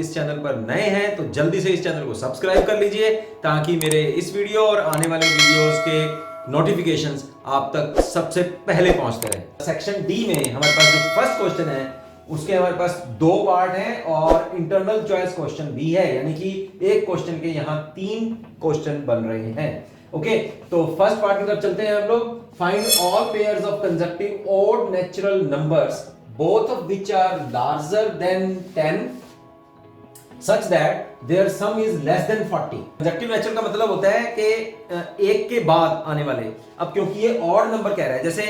इस चैनल पर नए हैं तो जल्दी से इस चैनल को सब्सक्राइब कर लीजिए ताकि मेरे इस वीडियो और आने वाले वीडियोस के नोटिफिकेशंस आप तक सबसे पहले पहुंचते रहे। सेक्शन डी में हमारे पास जो फर्स्ट क्वेश्चन है उसके हमारे पास 2 पार्ट हैं और इंटरनल चॉइस क्वेश्चन भी है, यानी कि एक क्वेश्चन के यहां 3 क्वेश्चन बन रहे हैं। ओके, तो फर्स्ट पार्ट की तरफ चलते हैं हम लोग। Find all pairs of consecutive odd natural numbers both of which are larger than 10 such that their sum is less than 40। Consecutive natural का मतलब होता है कि एक के बाद आने वाले, अब क्योंकि ये ऑड नंबर कह रहा है, जैसे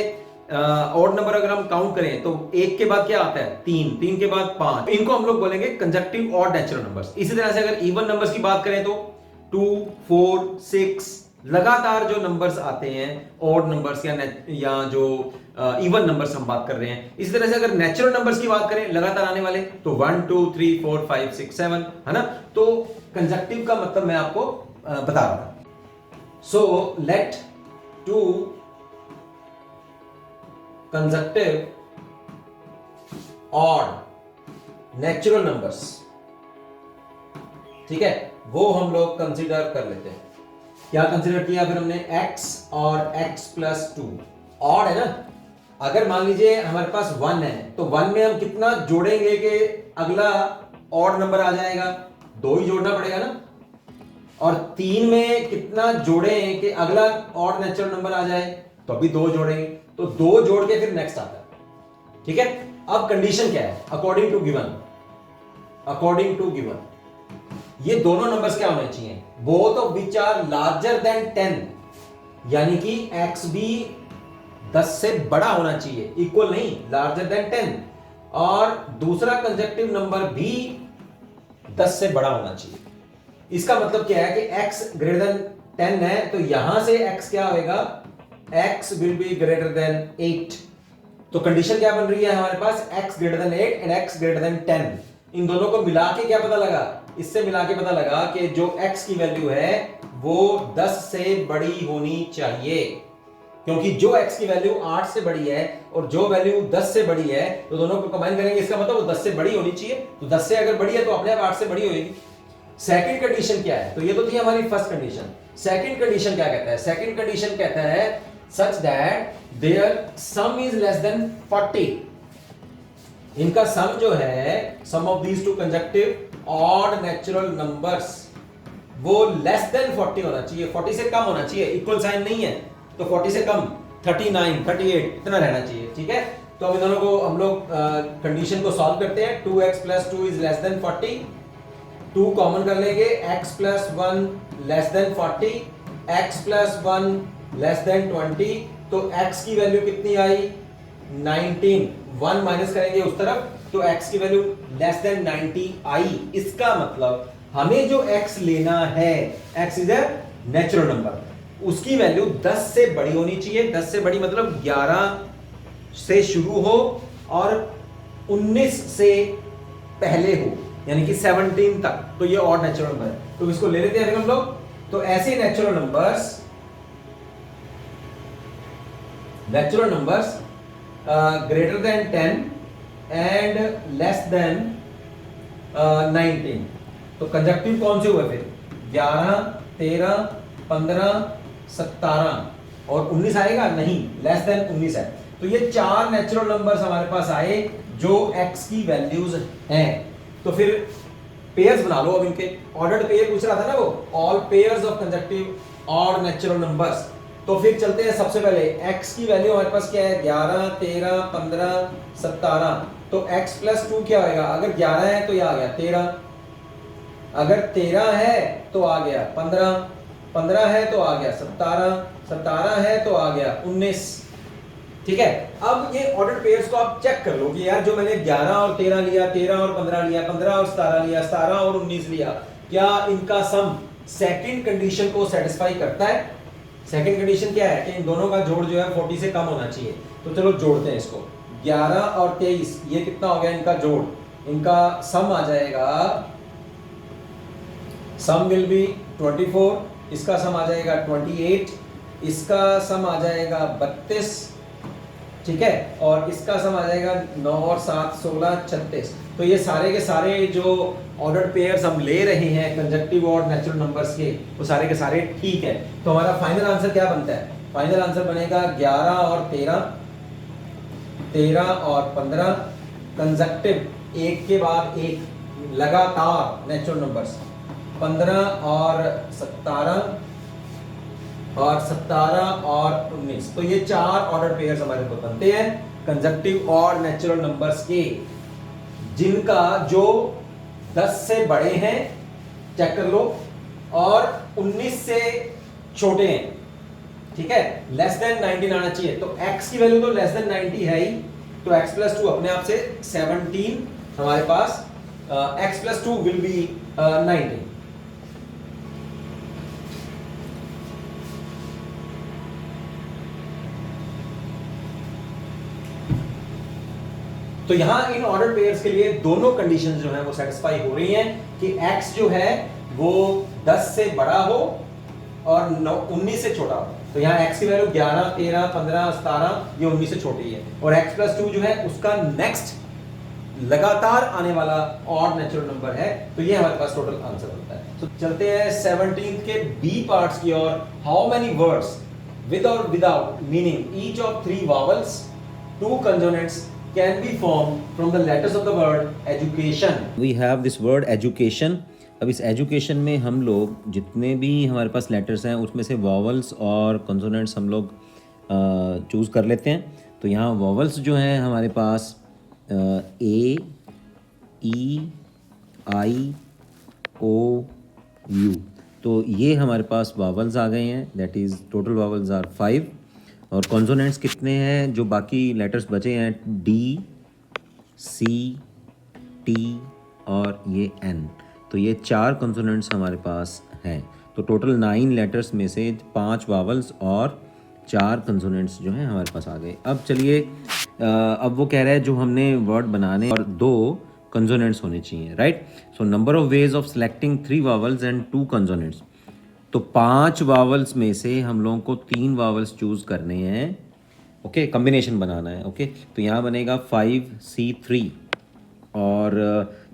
ऑड नंबर अगर हम काउंट करें तो एक के बाद क्या आता है 3, 3 के बाद 5, इनको हम लोग बोलेंगे कंसेक्टिव ऑड नेचुरल नंबर्स। इसी तरह से अगर इवन नंबर्स की बात करें तो 2, 4, 6 लगातार जो नंबर्स आते हैं ऑड नंबर्स या जो इवन नंबर्स हम बात कर रहे हैं। इसी तरह से अगर नेचुरल नंबर्स की बात करें लगातार आने वाले तो 1, 2, 3, 4, 5, 6, 7 है ना। तो कंसेक्टिव का मतलब मैं आपको बता रहा था। So let 2 consecutive odd natural numbers, ठीक है, वो हम लोग कंसीडर कर लेते हैं। क्या कंसीडर किया फिर हमने? x और x प्लस 2 ऑड है ना। अगर मान लीजिए हमारे पास 1 है तो 1 में हम कितना जोड़ेंगे कि अगला ऑड नंबर आ जाएगा? 2 ही जोड़ना पड़ेगा ना। और 3 में कितना जोड़ें कि अगला ऑड नेचुरल नंबर आ जाए? तो अभी 2 जोड़ेंगे, तो 2 जोड़ के फिर नेक्स्ट आता है। ठीक है, अब कंडीशन क्या है? अकॉर्डिंग टू गिवन ये दोनों नंबर्स क्या होने चाहिए? Both of which are larger than 10, यानी कि x भी 10 से बड़ा होना चाहिए, इक्वल नहीं, लार्जर देन 10। और दूसरा कंसेक्टिव नंबर भी 10 से बड़ा होना चाहिए। इसका मतलब क्या है कि x ग्रेटर देन 10 है तो यहां से x क्या होगा? x will be greater than 8। तो कंडीशन क्या बन रही है हमारे पास? x greater than 8 and x greater than 10। इन दोनों को मिला के क्या पता लगा? इससे मिला के पता लगा कि जो x की वैल्यू है वो 10 से बड़ी होनी चाहिए, क्योंकि जो x की वैल्यू 8 से बड़ी है और जो वैल्यू 10 से बड़ी है तो दोनों को कंबाइन करेंगे, इसका मतलब वो 10 से बड़ी होनी चाहिए। तो 10 से अगर बड़ी है तो अपने आप 8 से बड़ी होगी। सेकंड कंडीशन क्या है? तो ये तो थी हमारी फर्स्ट कंडीशन। सेकंड कंडीशन क्या कहता है? सेकंड कंडीशन कहता है such that their sum is less than 40। इनका सम जो है, sum of these two consecutive odd natural numbers, वो लेस देन 40 होना चाहिए, 40 से कम होना चाहिए। इक्वल साइन नहीं है तो 40 से कम 39, 38 इतना रहना चाहिए। ठीक है, तो अब इन दोनों को हम लोग कंडीशन को सॉल्व करते हैं। 2x plus 2 is less than 40, 2 common कर लेंगे, x plus 1 less than 40, x plus 1 less than 20। तो x की वैल्यू कितनी आई? 19। 1 माइनस करेंगे उस तरफ तो x की वैल्यू लेस देन 90 आई। इसका मतलब हमें जो x लेना है, x is a natural number, उसकी वैल्यू 10 से बड़ी होनी चाहिए। 10 से बड़ी मतलब 11 से शुरू हो और 19 से पहले हो, यानी कि 17 तक। तो ये ऑड नेचुरल नंबर है, तो इसको ले लेते हैं हम लोग। तो ऐसे natural numbers greater than 10 and less than 19। तो कंजक्टिव कौन से हुए फिर? 11, 13, 15, 17 और 19 आएगा नहीं, लेस देन 19 है। तो ये 4 नेचुरल नंबर्स हमारे पास आए जो x की वैल्यूज हैं। तो फिर पेयर्स बना लो। अब इनके ऑर्डर्ड पेयर पूछ रहा था ना वो, all pairs of consecutive odd natural numbers. तो फिर चलते हैं, सबसे पहले x की वैल्यू हमारे पास क्या है? 11, 13, 15, 17। तो x प्लस 2 क्या होगा? अगर 11 है तो ये आ गया 13, अगर 13 है तो आ गया 15, 15 है तो आ गया 17, 17 है तो आ गया 19। ठीक है, अब ये ऑर्डर पेयर्स को आप चेक कर लो कि यार जो मैंने 11 और 13 लिया, 13 और 15 लिया, 15 और 17 लिया, 17 और 19 लिया, क्या इनका सम सेकंड कंडीशन को सेटिस्फाई करता है? सेकंड कंडीशन क्या है कि इन दोनों का जोड़ जो है 40 से कम होना चाहिए। तो चलो जोड़ते हैं इसको। 11 और 23 ये कितना हो गया इनका जोड़? इनका सम आ जाएगा, सम विल बी 24, इसका सम आ जाएगा 28, इसका सम आ जाएगा 32 ठीक है, और इसका सम आ जाएगा 9 और 7 16 36। तो ये सारे के सारे जो ऑर्डर्ड पेयर्स हम ले रहे हैं कंजक्टिव और नेचुरल नंबर्स के, वो सारे के सारे ठीक है। तो हमारा फाइनल आंसर क्या बनता है? फाइनल आंसर बनेगा 11 और 13, 13 और 15 कंजक्टिव एक के बाद एक लगातार नेचुरल नंबर्स, 15 और 17 और 17 और 19। तो ये 4 ऑर्डर पेयर्स हमारे को बनते हैं कंजक्टिव और नेचुरल नंबर्स के, जिनका जो 10 से बड़े हैं, चेक कर लो, और 19 से छोटे हैं। ठीक है, लेस देन 19 आना चाहिए। तो x की वैल्यू तो लेस देन 90 है ही, तो x प्लस 2 अपने आप से 17 हमारे पास, x प्लस 2 विल बी 19। तो यहां इन ऑर्डर पेयर्स के लिए दोनों कंडीशंस जो है वो सेटिस्फाई हो रही हैं कि x जो है वो 10 से बड़ा हो और 19 से छोटा हो। तो यहाँ x की वैल्यू 11, 13, 15, 17 ये 19 से छोटी है, और x प्लस 2 जो है उसका नेक्स्ट लगातार आने वाला और नेचुरल नंबर है। तो ये हमारे पास टोटल आंसर होता है। तो चलते हैं 17 के बी पार्ट्स की ओर। हाउ मेनी वर्ड्स विद और without meaning each of 3 vowels, 2 consonants can be formed from the letters of the word education. We have this word education. अब इस एजुकेशन में हम लोग जितने भी हमारे पास लेटर्स हैं उसमें से वॉवल्स और कंसोनेंट्स हम लोग चूज़ कर लेते हैं। तो यहाँ वॉवल्स जो हैं हमारे पास ए, ई, आई, ओ, यू, तो ये हमारे पास वॉवल्स आ गए हैं। That is total vowels are 5। और कॉन्सोनेंट्स कितने हैं जो बाकी लेटर्स बचे हैं? डी, सी, टी और ये एन। तो ये 4 कॉन्सोनेंट्स हमारे पास हैं। तो टोटल 9 लेटर्स में से 5 वावल्स और 4 कॉन्सोनेंट्स जो हैं हमारे पास आ गए। अब चलिए, अब वो कह रहा है जो हमने वर्ड बनाने और 2 कॉन्सोनेंट्स होने चाहिए, right? So number of ways of selecting 3 vowels and 2 consonants. तो 5 वावल्स में से हम लोगों को 3 वावल्स चूज़ करने हैं। ओके, कॉम्बिनेशन बनाना है। ओके, तो यहाँ बनेगा 5C3 और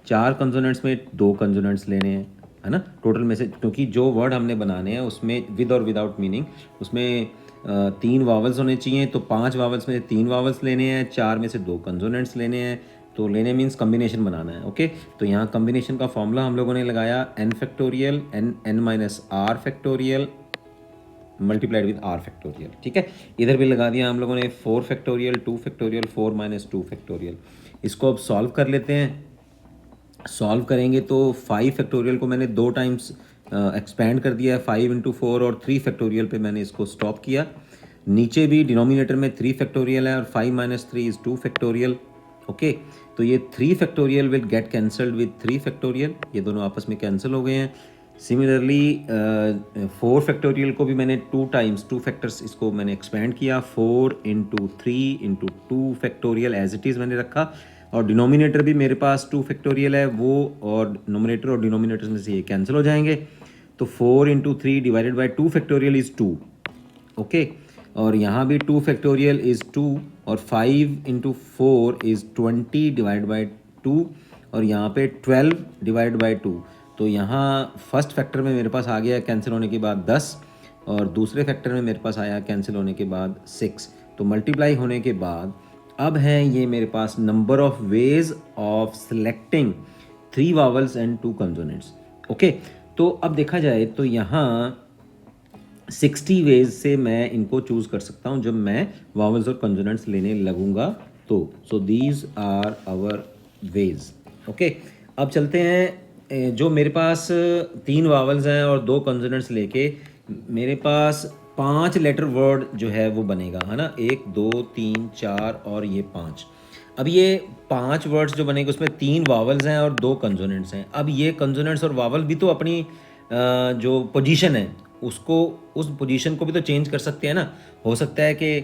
4 कंसोनेंट्स में 2 कंसोनेंट्स लेने हैं, है ना? टोटल में से, क्योंकि जो वर्ड हमने बनाने हैं उसमें विद और विदाउट मीनिंग, उसमें 3 वावल्स होने चाहिए। तो 5 वावल्स में से 3 वावल्स लेने हैं, 4 में से 2 कंसोनेंट्स लेने हैं। तो लेने मीन्स कम्बिनेशन बनाना है। ओके, तो यहाँ कम्बिनेशन का फॉर्मूला हम लोगों ने लगाया n factorial n minus r factorial multiplied with r factorial. ठीक है, इधर भी लगा दिया हम लोगों ने 4 फैक्टोरियल 2 फैक्टोरियल 4 माइनस 2 फैक्टोरियल। इसको अब सॉल्व कर लेते हैं। सॉल्व करेंगे तो 5 फैक्टोरियल को मैंने 2 टाइम्स एक्सपेंड कर दिया है, 5 इंटू 4, और 3 फैक्टोरियल पे मैंने इसको स्टॉप किया। नीचे भी डिनोमिनेटर में 3 फैक्टोरियल है और 5 माइनस 3 इज़ 2 फैक्टोरियल। ओके, तो ये 3 factorial will get cancelled with 3 factorial, ये दोनों आपस में कैंसिल हो गए हैं। सिमिलरली 4 फैक्टोरियल को भी मैंने 2 टाइम्स 2 फैक्टर्स इसको मैंने एक्सपेंड किया, 4 into 3 into 2 factorial as it is मैंने रखा। और डिनोमिनेटर भी मेरे पास 2 फैक्टोरियल है, वो और नोमिनेटर और डिनोमिनेटर में से ये कैंसिल हो जाएंगे। तो 4 into 3 divided by 2 factorial is 2। Okay, और यहाँ भी 2 फैक्टोरियल इज़ 2 और 5 इंटू 4 इज़ 20 डिवाइड बाई 2 और यहाँ पे 12 डिवाइड बाई 2। तो यहाँ फर्स्ट फैक्टर में मेरे पास आ गया कैंसिल होने के बाद 10 और दूसरे फैक्टर में मेरे पास आया कैंसिल होने के बाद 6। तो मल्टीप्लाई होने के बाद अब है ये मेरे पास number of ways of selecting 3 vowels and 2 consonants. Okay, तो अब देखा जाए तो यहाँ 60 वेज से मैं इनको चूज़ कर सकता हूँ जब मैं वावल्स और कंसोनेंट्स लेने लगूंगा। तो so these are our ways. Okay, अब चलते हैं, जो मेरे पास 3 वावल्स हैं और 2 कंसोनेंट्स लेके मेरे पास 5 लेटर वर्ड जो है वो बनेगा, है ना? 1 2 3 4 और ये 5। अब ये 5 वर्ड्स जो बनेंगे उसमें 3 वावल्स हैं और 2 कंसोनेंट्स हैं। अब ये कंसोनेंट्स और वावल भी तो अपनी जो पोजीशन है उसको, उस पोजीशन को भी तो चेंज कर सकते हैं ना। हो सकता है कि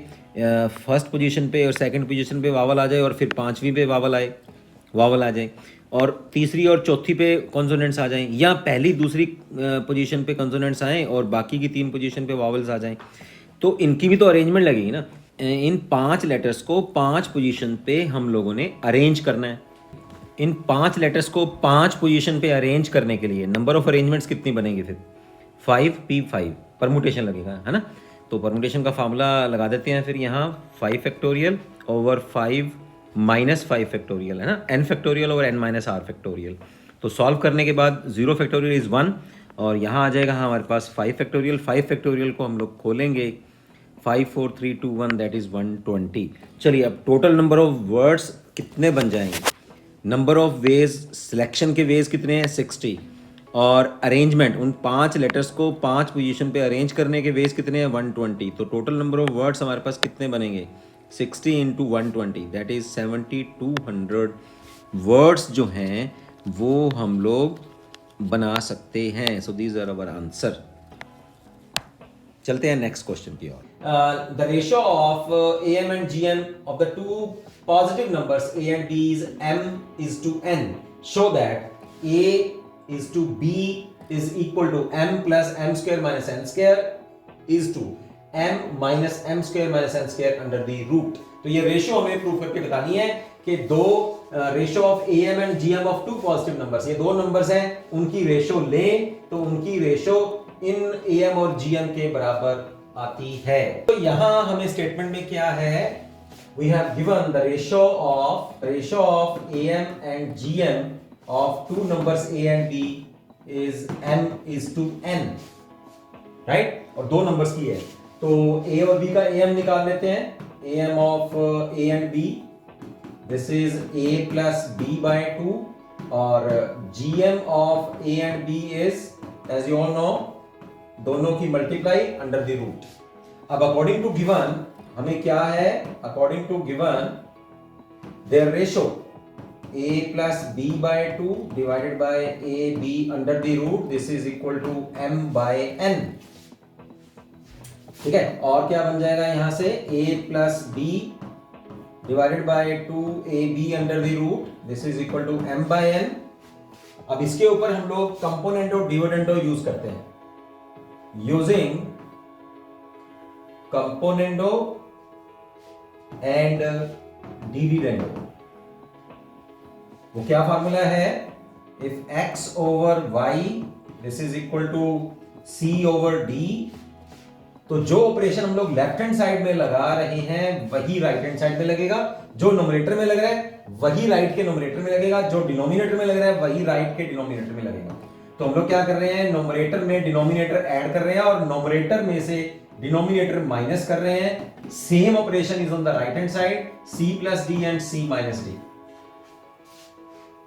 फर्स्ट पोजीशन पे और सेकंड पोजीशन पे वावल आ जाए और फिर 5वीं पे वावल आ जाए और तीसरी और चौथी पे कॉन्सोनेंट्स आ जाएं, या पहली दूसरी पोजीशन पे कॉन्सोनेंट्स आएँ और बाकी की 3 पोजीशन पे वावल्स आ जाएं। तो इनकी भी तो अरेंजमेंट लगेगी ना। इन 5 लेटर्स को 5 पोजीशन पे हम लोगों ने अरेंज करना है। इन 5 लेटर्स को 5 पोजीशन पे अरेंज करने के लिए नंबर ऑफ अरेंजमेंट्स कितनी बनेगी फिर? 5p5 परमुटेशन लगेगा, है ना। तो परमुटेशन का फार्मूला लगा देते हैं फिर यहाँ 5 फैक्टोरियल ओवर 5 माइनस 5 फैक्टोरियल, है ना, n factorial over n minus r factorial. तो सॉल्व करने के बाद 0 फैक्टोरियल इज़ 1 और यहाँ आ जाएगा हमारे पास 5 फैक्टोरियल। 5 फैक्टोरियल को हम लोग खोलेंगे, 5 4 3 2 1 दैट इज़ 120। चलिए अब टोटल नंबर ऑफ वर्ड्स कितने बन जाएंगे? नंबर ऑफ वेज, सिलेक्शन के वेज कितने हैं? 60 और अरेंजमेंट उन 5 लेटर्स को 5 पोजीशन पे अरेंज करने के वेज कितने हैं? 120। तो टोटल नंबर ऑफ वर्ड्स हमारे पास कितने बनेंगे? 60 इंटू 120 दैट इज 7200 वर्ड्स जो हैं वो हम लोग बना सकते हैं। So these are our answer. चलते हैं नेक्स्ट क्वेश्चन की ओर। The ratio of AM and GM of the two positive numbers A and B is M is to N. Show that A is to B is equal to M plus M square minus N square is to M minus M square minus N square under the root. तो ये ratio हमें prove करके बतानी है कि दो ratio of AM and GM of two positive numbers, ये दो नंबर्स हैं, उनकी रेशियो लें तो उनकी रेशियो इन AM और GM के बराबर आती है। तो यहां हमें स्टेटमेंट में क्या है? We have given the ratio of AM and GM of two numbers A and B is M is to N, right? और दो नंबर्स की है तो A और B का AM निकाल लेते हैं। AM of A and B this is A plus B by 2 और GM of A and B is as you all know दोनों की मल्टीप्लाई अंडर द रूट। अब अकॉर्डिंग टू गिवन हमें क्या है? According to given their ratio A plus B by 2 divided by AB under the root this is equal to M by N, ठीक है। और क्या बन जाएगा यहां से? A plus B divided by 2AB under the root this is equal to M by N। अब इसके ऊपर हम लोग कंपोनेंटो डिविडेंडो यूज करते हैं। Using componendo and dividendo, वो क्या फार्मूला है? If x over y this is equal to c over d, तो जो ऑपरेशन हम लोग लेफ्ट हैंड साइड में लगा रहे हैं वही राइट हैंड साइड में लगेगा, जो नोमिनेटर में लग रहा है वही राइट के नोमिनेटर में लगेगा, जो डिनोमिनेटर में लग रहा है वही राइट के डिनोमिनेटर में लगेगा। तो हम लोग क्या कर रहे हैं? नोमिनेटर में डिनोमिनेटर ऐड कर रहे हैं और नोमिनेटर में से डिनोमिनेटर माइनस कर रहे हैं। Same operation is on the right hand side, c plus D and c minus D,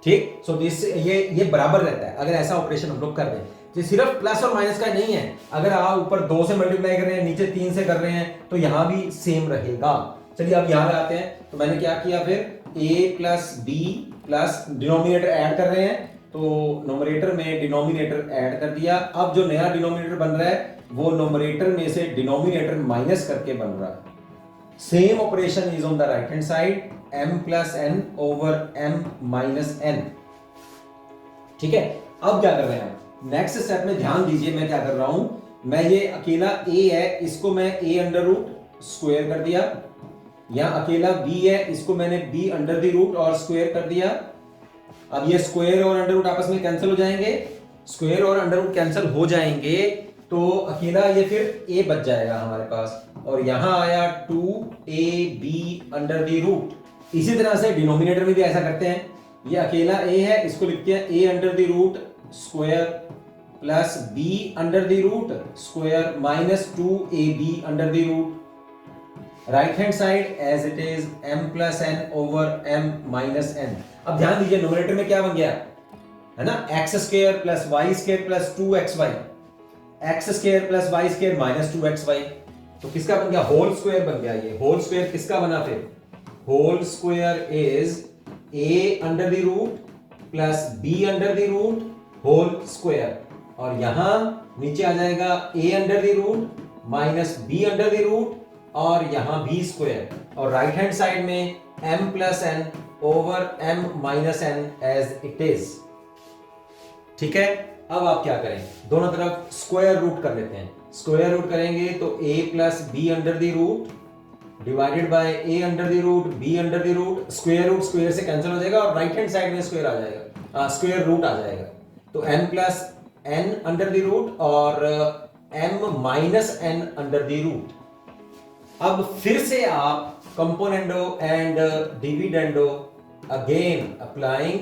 ठीक। सो दिस ये बराबर रहता है अगर ऐसा ऑपरेशन हम लोग कर दें। ये सिर्फ प्लस और माइनस का नहीं है, अगर आप ऊपर 2 से मल्टीप्लाई कर रहे हैं नीचे 3 से कर रहे हैं तो यहां भी सेम रहेगा। चलिए अब यहां लगाते हैं। तो मैंने क्या किया फिर? a plus b plus denominator add कर रहे हैं तो नोमिनेटर में डिनोमिनेटर ऐड कर दिया। अब जो नया डिनोमिनेटर बन रहा है वो नोमिनेटर में से डिनोमिनेटर माइनस करके बन रहा है। Same operation is on the right hand side, m plus n over m minus n, ठीक है। अब क्या कर रहे हैं? नेक्स्ट स्टेप में ध्यान दीजिए मैं क्या कर रहा हूं। मैं ये अकेला a है इसको मैं a अंडर रूट स्क्वायर कर दिया, यहां अकेला b है इसको मैंने b अंडर द रूट और स्क्वायर कर दिया। अब ये स्क्वायर और अंडर रूट आपस में कैंसिल हो जाएंगे, स्क्वायर और अंडर रूट कैंसिल हो जाएंगे तो अकेला ये फिर a बच जाएगा हमारे पास और यहां आया 2ab अंडर द रूट। इसी तरह से डिनोमिनेटर में भी ऐसा करते हैं, ये अकेला a है इसको लिखते हैं a under the root square plus b under the root square minus 2ab under the root. Right hand side as it is m plus n over m minus n। अब ध्यान दीजिए नोमिनेटर में क्या बन गया है ना? x square plus y square plus 2xy, x square plus y square minus 2xy। तो किसका बन गया? होल स्क्वायर बन गया। ये होल स्क्वायर किसका बना फिर? Whole square is a under the root plus b under the root whole square और यहां नीचे आ जाएगा a under the root minus b under the root और यहां b स्क्वायर और राइट हैंड साइड में m plus n over m minus n as it is, ठीक है। अब आप क्या करें? दोनों तरफ स्क्वायर रूट कर लेते हैं। स्क्वायर रूट करेंगे तो a plus b under the root divided by a under the root b under the root, square से कैंसिल हो जाएगा और राइट हैंड साइड में स्क्वायर आ जाएगा, स्क्वायर रूट आ जाएगा। तो n plus n under the root और m minus n under the root. अब फिर से आप componendo and dividendo again applying,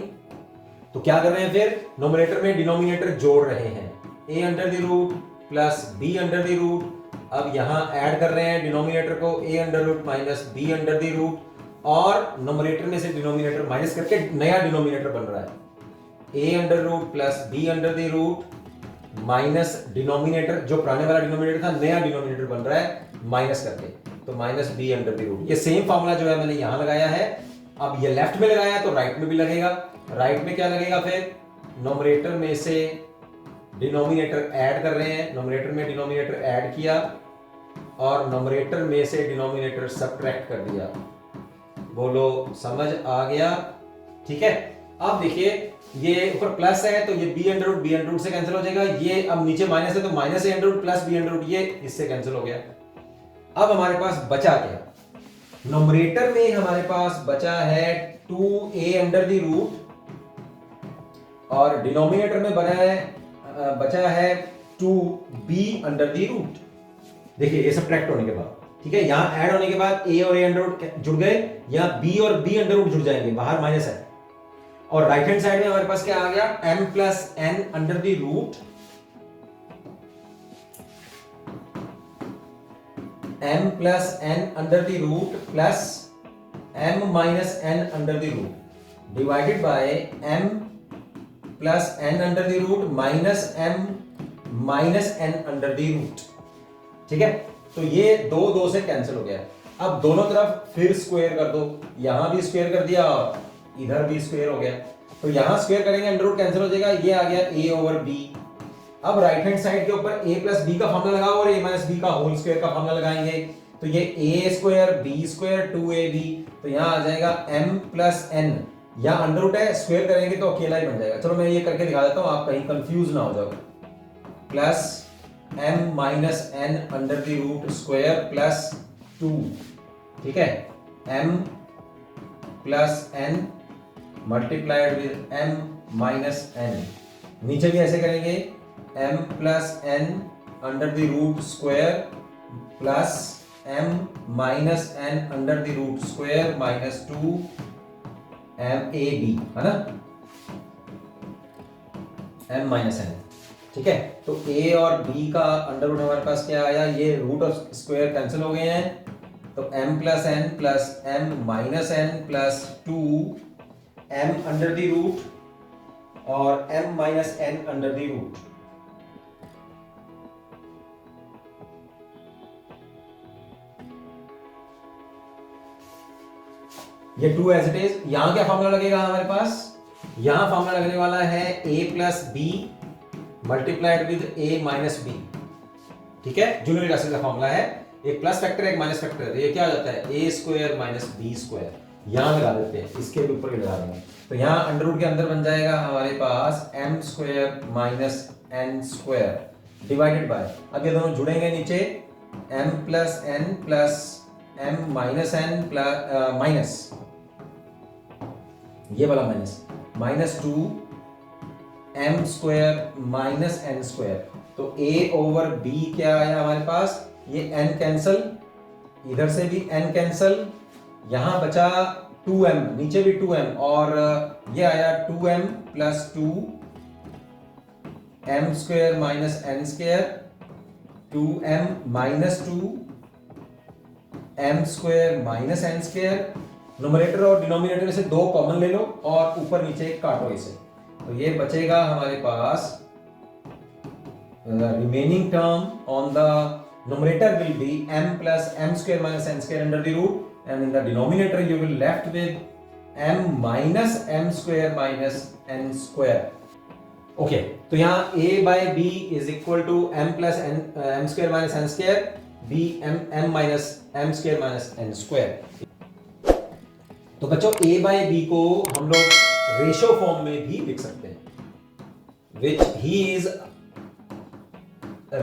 तो क्या कर रहे हैं फिर, नोमिनेटर में डिनोमिनेटर जोड़ रहे हैं, a under the root plus b under the root. अब यहां ऐड कर रहे हैं डिनोमिनेटर को a under root minus b under the root, और नोमिनेटर में से डिनोमिनेटर माइनस करके नया डिनोमिनेटर बन रहा है a under root plus b under the root minus denominator, जो पुराने वाला डिनोमिनेटर था नया डिनोमिनेटर बन रहा है माइनस करके, तो minus b under the root. ये सेम फार्मूला जो है मैंने यहां लगाया है, अब ये लेफ्ट में लगाया तो राइट में भी लगेगा। राइट में क्या लगेगा, फिर नोमिनेटर में से डिनोमिनेटर ऐड कर रहे हैं, नोमिनेटर में डिनोमिनेटर ऐड किया और नोमिनेटर में से डिनोमिनेटर सब्ट्रैक्ट कर दिया। बोलो समझ आ गया? ठीक है। अब देखिए ये ऊपर प्लस है तो ये b अंडर रूट से कैंसिल हो जाएगा, ये अब नीचे माइनस है तो minus a under root plus b under root, ये इससे कैंसिल हो गया। अब हमारे पास बचा क्या, नोमिनेटर में हमारे पास बचा है 2a अंडर द रूट और डिनोमिनेटर में बचा है 2b अंडर द रूट। देखिए ये सब्ट्रैक्ट होने के बाद, ठीक है, यहां ऐड होने के बाद a और a अंडर रूट जुड़ गए, यहां b और b अंडर रूट जुड़ जाएंगे, बाहर माइनस है, और राइट हैंड साइड में हमारे पास क्या आ गया, m plus n under the root, m plus n under the root plus m minus n under the root divided by m plus n under the root minus m minus n under the root. ठीक है, तो ये दो से cancel हो गया। अब दोनों तरफ फिर स्क्वायर कर दो, यहां भी स्क्वायर कर दिया और इधर भी स्क्वायर हो गया, तो यहां स्क्वायर करेंगे अंडर रूट कैंसिल हो जाएगा, ये आ गया a ओवर b। अब राइट हैंड साइड के ऊपर a प्लस b का फॉर्मूला लगाओ और a माइनस b का होल स्क्वायर का फॉर्मूला लगाएंगे, तो ये a square b square 2ab, तो यहां आ जाएगा m प्लस n, यहां अंडर रूट है, स्क्वायर करेंगे तो अकेला ही बन जाएगा। चलो मैं ये करके दिखा देता हूं, आप कहीं कंफ्यूज ना हो जाओ, plus m minus n under the root square plus 2, ठीक है, m plus n multiplied with m minus n, नीचे भी ऐसे करेंगे m plus n under the root square plus m minus n under the root square minus 2 m a b, है ना, m minus n। ठीक है, तो a और b का अंडर रूट हमारे पास क्या आया, ये रूट ऑफ स्क्वायर कैंसिल हो गए हैं, तो m plus n plus m minus n plus 2 m under the root और m minus n under the root. ये 2 एज इट इज। यहां क्या फॉर्मूला लगेगा हमारे पास, यहां फॉर्मूला लगने वाला है a plus b multiplied with a minus b। ठीक है, जूलियन राशिस का फॉर्मूला है, एक प्लस फैक्टर है एक माइनस फैक्टर है, तो ये क्या हो जाता है a square minus b square, यहां लगा देते हैं, इसके भी ऊपर ही लगा देंगे, तो यहां अंडर रूट के अंदर बन जाएगा हमारे पास m square minus n square divided by, अब ये दोनों जुड़ेंगे नीचे, m plus n plus m minus n plus minus ये वाला minus 2 m square minus n square, तो a ओवर b क्या आया हमारे पास, ये n कैंसल, इधर से भी n कैंसल, यहां बचा 2m, नीचे भी 2m, और ये आया 2m plus 2 m square minus n square 2m minus 2 m square minus n square. Nominator और डिनोमिनेटर में से दो कॉमन ले लो और ऊपर नीचे काटो इसे, तो ये बचेगा हमारे पास remaining term on the numerator will be m plus m square minus n square under the root, and in the denominator you will left with m minus m square minus n square. Okay, तो यहाँ a by b is equal to m plus n m square minus n square, b m minus m square minus n square. तो बच्चों a by b को हम लोग ratio form में भी लिख सकते हैं, which he is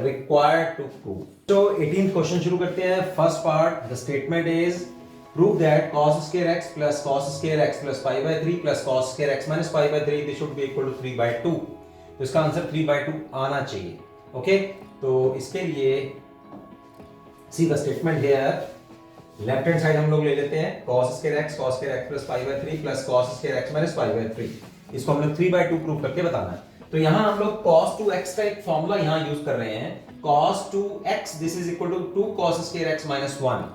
required to prove. तो 18th क्वेश्चन शुरू करते हैं. First part, the statement is prove that cos square x plus cos square x plus pi by 3 plus cos square x minus pi by 3 this should be equal to 3 by 2. तो इसका answer 3 by 2 आना चाहिए. Okay, तो इसके लिए see the statement here. Left hand side हम लोग ले लेते हैं cos square x plus pi by 3 plus cos square x minus pi by 3. इसको हम लोग 3 by 2 प्रूव करके बताना है. तो यहां हम लोग cos 2x का एक फॉर्मूला यहां यूज कर रहे हैं. cos 2x this is equal to 2 cos square x minus 1.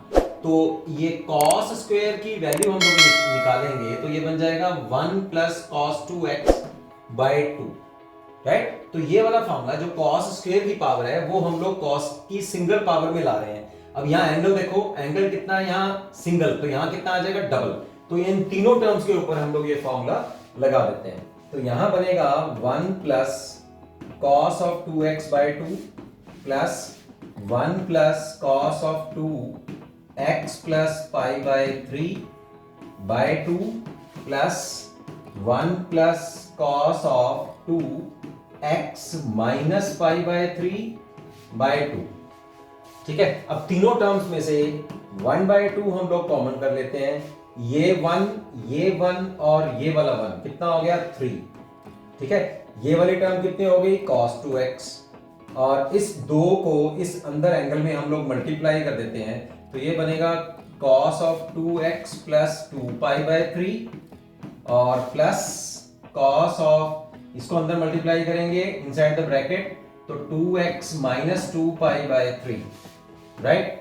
तो ये cos स्क्वायर की वैल्यू हम लोग निकालेंगे तो ये बन जाएगा 1 plus cos 2x by 2, right. तो ये वाला फॉर्मूला जो cos स्क्वायर की पावर है वो हम लोग cos की सिंगल पावर में ला रहे हैं. अब यहाँ एंगल देखो, एंगल कितना है यहाँ सिंगल, तो यहाँ कितना आ जाएगा डबल. तो इन तीनों टर्म्स के ऊपर हम लोग ये फॉर्मूला लगा देते हैं. तो यहाँ बनेगा 1 plus cos of 2x by 2 plus 1 plus cos of 2 x plus pi by 3 by 2 plus 1 plus cos of 2 x minus pi by 3 by 2. ठीक है. अब तीनों टर्म्स में से 1 by 2 हम लोग कॉमन कर लेते हैं. ये 1 और ये वाला 1 कितना हो गया 3. ठीक है. ये वाली टर्म कितनी हो गई cos 2x, और इस दो को इस अंदर एंगल में हम लोग मल्टीप्लाई कर देते हैं. तो ये बनेगा cos of 2x plus 2 pi by 3 और प्लस cos ऑफ, इसको अंदर मल्टीप्लाई करेंगे इनसाइड द ब्रैकेट, तो 2x minus 2 pi by 3, right.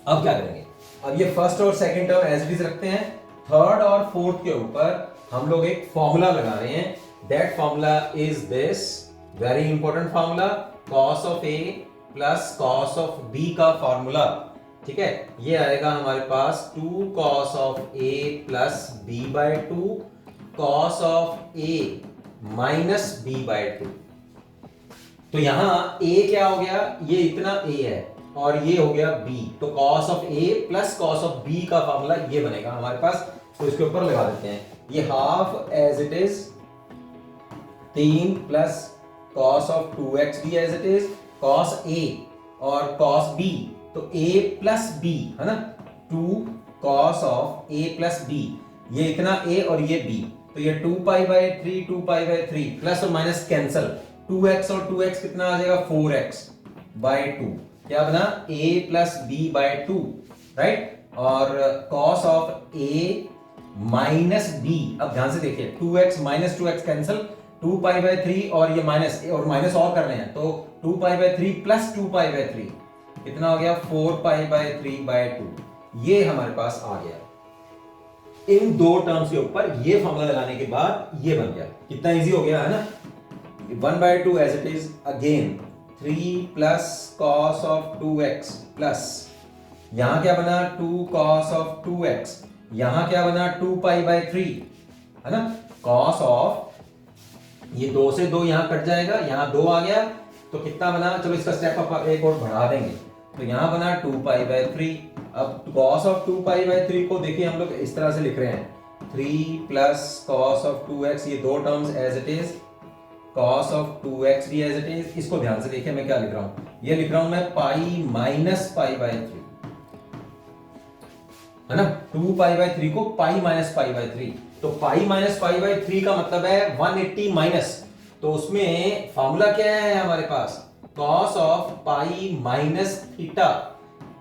अब क्या करेंगे, अब ये फर्स्ट और second term as it is रखते हैं. थर्ड और फोर्थ के ऊपर हम लोग एक फॉर्मूला लगा रहे हैं. That formula is this very important formula, cos of a plus cos of b का फॉर्मूला. ठीक है. ये आएगा हमारे पास 2 cos of a plus b by 2 cos of a minus b by 2. तो यहां a क्या हो गया, ये इतना a है और ये हो गया b. तो cos of a plus cos of b का फॉर्मूला ये बनेगा हमारे पास. तो इसके ऊपर लगा देते हैं. ये half as it is 3 plus cos of 2x भी as it is, cos a और cos b, तो a प्लस b है ना, 2 cos of a plus b, ये इतना a और ये b, तो ये 2 पाई बाय 3 2 पाई बाय 3 प्लस और माइनस कैंसल, 2x और 2x कितना आ जाएगा 4x बाय 2. क्या बना a plus b by 2, right. और cos of a minus b, अब ध्यान से देखिए 2x minus 2x cancel, 2 pi by 3 और ये माइनस और माइनस और कर रहे हैं, तो 2 पाई बाय 3 प्लस 2 पाई बाय 3 कितना हो गया 4 पाई बाय 3 बाय 2. ये हमारे पास आ गया. इन दो टर्म्स के ऊपर ये फॉर्मूला लगाने के बाद ये बन गया. कितना इजी हो गया है ना. 1 by 2 as it is again 3 plus cos of 2x plus यहां क्या बना 2 cos ऑफ 2x, यहां क्या बना 2 पाई बाय 3 है ना. cos ऑफ, ये 2 से 2 यहां कट जाएगा, यहां 2 आ गया, तो कितना बना, चलो इसका स्टेप अप एक और बढ़ा देंगे, तो यहां बना 2 पाई बाय 3. अब cos ऑफ 2 पाई बाय 3 को देखिए हम लोग इस तरह से लिख रहे हैं 3 प्लस cos ऑफ 2x, ये दो terms as it is, cos of 2x भी एज इट इज. इसको ध्यान से देखिए मैं क्या लिख रहा हूं, ये लिख रहा हूं मैं पाई माइनस पाई बाय 3 है ना. 2 पाई बाय 3 को पाई माइनस पाई बाय 3, तो पाई माइनस पाई बाय 3 का मतलब है 180 माइनस. तो उसमें फॉर्मूला क्या है हमारे पास, cos of pi minus theta.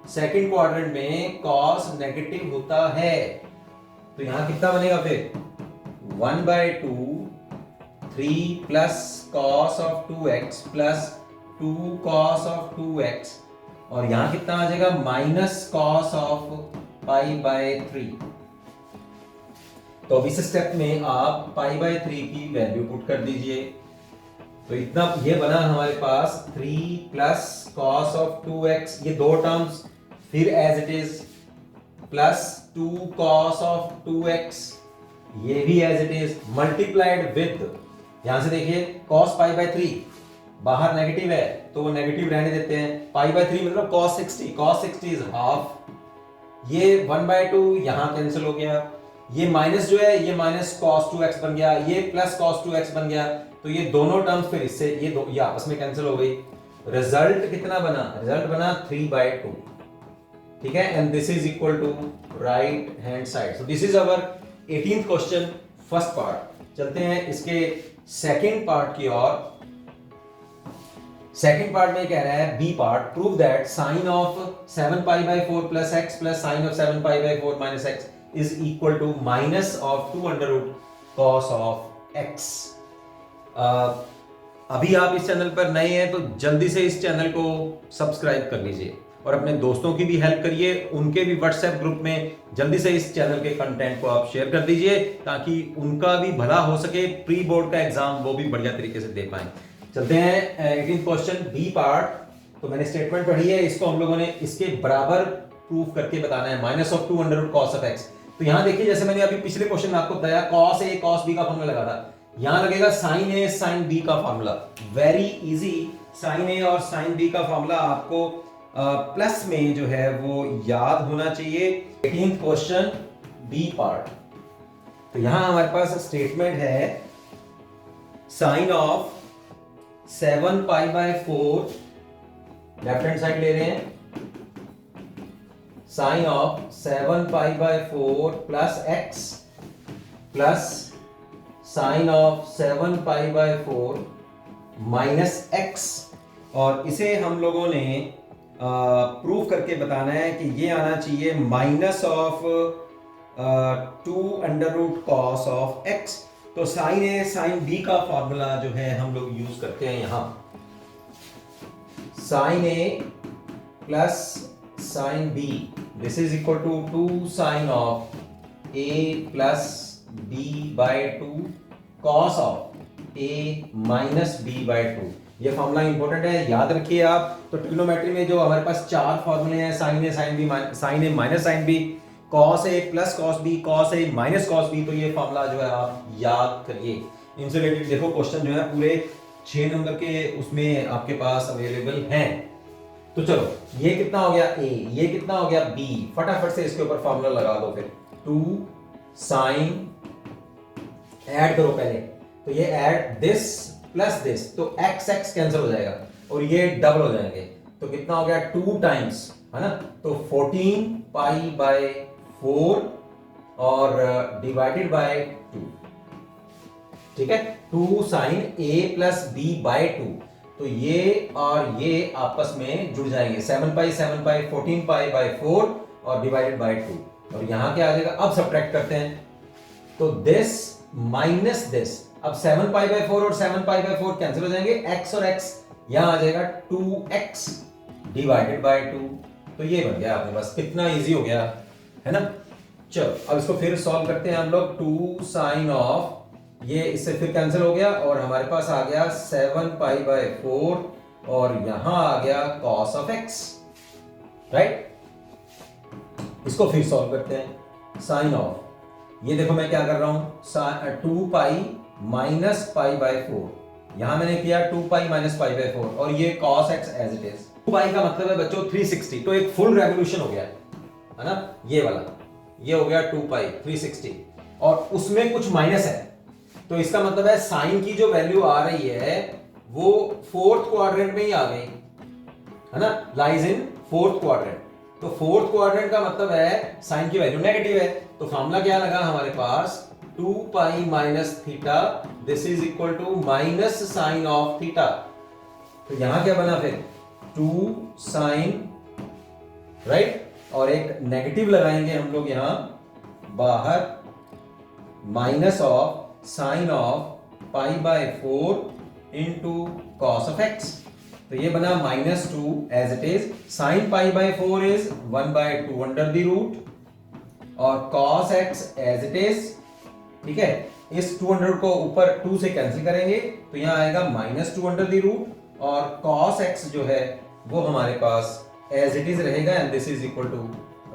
Second quadrant में cos नेगेटिव होता है, तो यहां कितना बनेगा फिर 1 by 2 3 plus cos of 2x plus 2 cos of 2x, और यहां कितना आ जाएगा minus cos of pi by 3. तो अब इस स्टेप में आप पाई बाय 3 की वैल्यू पुट कर दीजिए. तो इतना ये बना हमारे पास 3 प्लस cos ऑफ 2x, ये दो टर्म्स फिर as it is, plus 2 cos of 2x, ये भी as it is, multiplied with, यहां से देखिए cos पाई बाय 3, बाहर नेगेटिव है तो वो नेगेटिव रहने देते हैं, पाई बाय 3 मतलब cos 60 इज हाफ, ये 1 बाय 2 यहां कैंसिल हो गया, ये माइनस जो है ये माइनस cos 2x बन गया, ये प्लस cos 2x बन गया, तो ये दोनों टर्म्स फिर इससे ये आपस में कैंसिल हो गई। रिजल्ट कितना बना? रिजल्ट बना 3/2, ठीक है, and this is equal to right hand side. So this is our 18th question, first part. चलते हैं इसके सेकंड पार्ट की ओर। सेकंड पार्ट में कह रहा है B part, prove that sine of 7π/4 plus x plus sine of 7π/4 minus x is equal to minus of 2√cos of x. अभी आप इस चैनल पर नए हैं तो जल्दी से इस चैनल को सब्सक्राइब कर लीजिए और अपने दोस्तों की भी हेल्प करिए, उनके भी व्हाट्सएप ग्रुप में जल्दी से इस चैनल के कंटेंट को आप शेयर कर दीजिए ताकि उनका भी भला हो सके, प्री बोर्ड का एग्जाम वो भी बढ़िया तरीके से दे पाए। चलते हैं 18th क्वेश्चन बी पार्ट। तो मैंने स्टेटमेंट पढ़ी है, इसको हम लोगों ने इसके बराबर प्रूफ करके बताना है, minus of 2√cos of x. तो यहां देखिए, जैसे मैंने अभी पिछले क्वेश्चन में आपको बताया cos a cos b का फॉर्मूला लगा था, यहां लगेगा sin a sin b का formula. Very easy, sin a और sin b का फॉर्मूला आपको प्लस में जो है वो याद होना चाहिए। 18th question B part. तो यहां हमारे पास स्टेटमेंट है sine of 7π/4, left hand side ले रहे हैं, sine of 7π/4 plus x plus sine of 7π/4 minus x, और इसे हम लोगों ने प्रूफ करके बताना है कि ये आना चाहिए minus of 2√cos of x. तो साइन ए साइन बी का फॉर्मूला जो है हम लोग यूज करते हैं यहां, sine A plus sine B, this is equal to 2 sine of A plus b/2 cos of A minus b/2। ये फॉर्मूला इंपॉर्टेंट है, याद रखिए आप। तो ट्रिग्नोमेट्री में जो हमारे पास चार फॉर्मूले हैं, sine A sine B sine A minus sine B, cos a plus cos b, cos a minus cos b, तो ये फॉर्मूला जो है आप याद करिए। इनसे रिलेटेड देखो क्वेश्चन जो है पूरे 6 नंबर के उसमें आपके पास अवेलेबल हैं। तो चलो, ये कितना हो गया a, ये कितना हो गया b, फटाफट से इसके ऊपर फॉर्मूला लगा दो। फिर 2 साइन, ऐड करो पहले, तो ये ऐड दिस प्लस दिस, तो x x कैंसिल हो जाएगा और ये डबल हो जाएंगे, तो कितना हो गया 2 टाइम्स, है ना, तो 14π/4 और डिवाइडेड बाय 2, ठीक है, 2 साइन a प्लस b/2, तो ये और ये आपस में जुड़ जाएंगे, 7π 7π 14π/4 और डिवाइडेड बाय 2, और यहां क्या आ जाएगा, अब सब्ट्रैक्ट करते हैं, तो दिस माइनस दिस, अब 7π/4 और 7π/4 कैंसिल हो जाएंगे, x और x यहां आ जाएगा 2x डिवाइडेड बाय 2, तो ये बन गया आपके पास। कितना इजी हो गया, है ना। चलो अब इसको फिर सॉल्व करते हैं हम लोग। 2 साइन ऑफ, ये इससे फिर कैंसिल हो गया और हमारे पास आ गया 7π/4 और यहां आ गया cos ऑफ x, राइट। इसको फिर सॉल्व करते हैं। साइन ऑफ, ये देखो मैं क्या कर रहा हूं, 2π माइनस π/4, यहां मैंने किया 2π माइनस π/4 और ये cos x as it is. 2π का मतलब है बच्चों 360, तो एक फुल रेवोल्यूशन हो गया है ना, ये वाला, ये हो गया 2π 360 और उसमें कुछ माइनस है, तो इसका मतलब है साइन की जो वैल्यू आ रही है वो 4th क्वाड्रेंट में ही आ गई, है ना, लाइज इन 4th क्वाड्रेंट। तो 4th क्वाड्रेंट का मतलब है साइन की वैल्यू नेगेटिव है, तो फॉर्मूला क्या लगा हमारे पास, 2π minus theta, this is equal to minus sine of theta. तो यहां क्या बना फिर 2 साइन, राइट, और एक नेगेटिव लगाएंगे हम लोग यहां बाहर, minus of sine of π/4 into cos of x, तो ये बना -2 as it is, sine π/4 is 1/2 under the root और cos x as it is, ठीक है। इस 200 को ऊपर 2 से कैंसिल करेंगे तो यहां आएगा -2 अंडर द रूट और cos x जो है वो हमारे पास एज इट इज रहेगा and this is equal to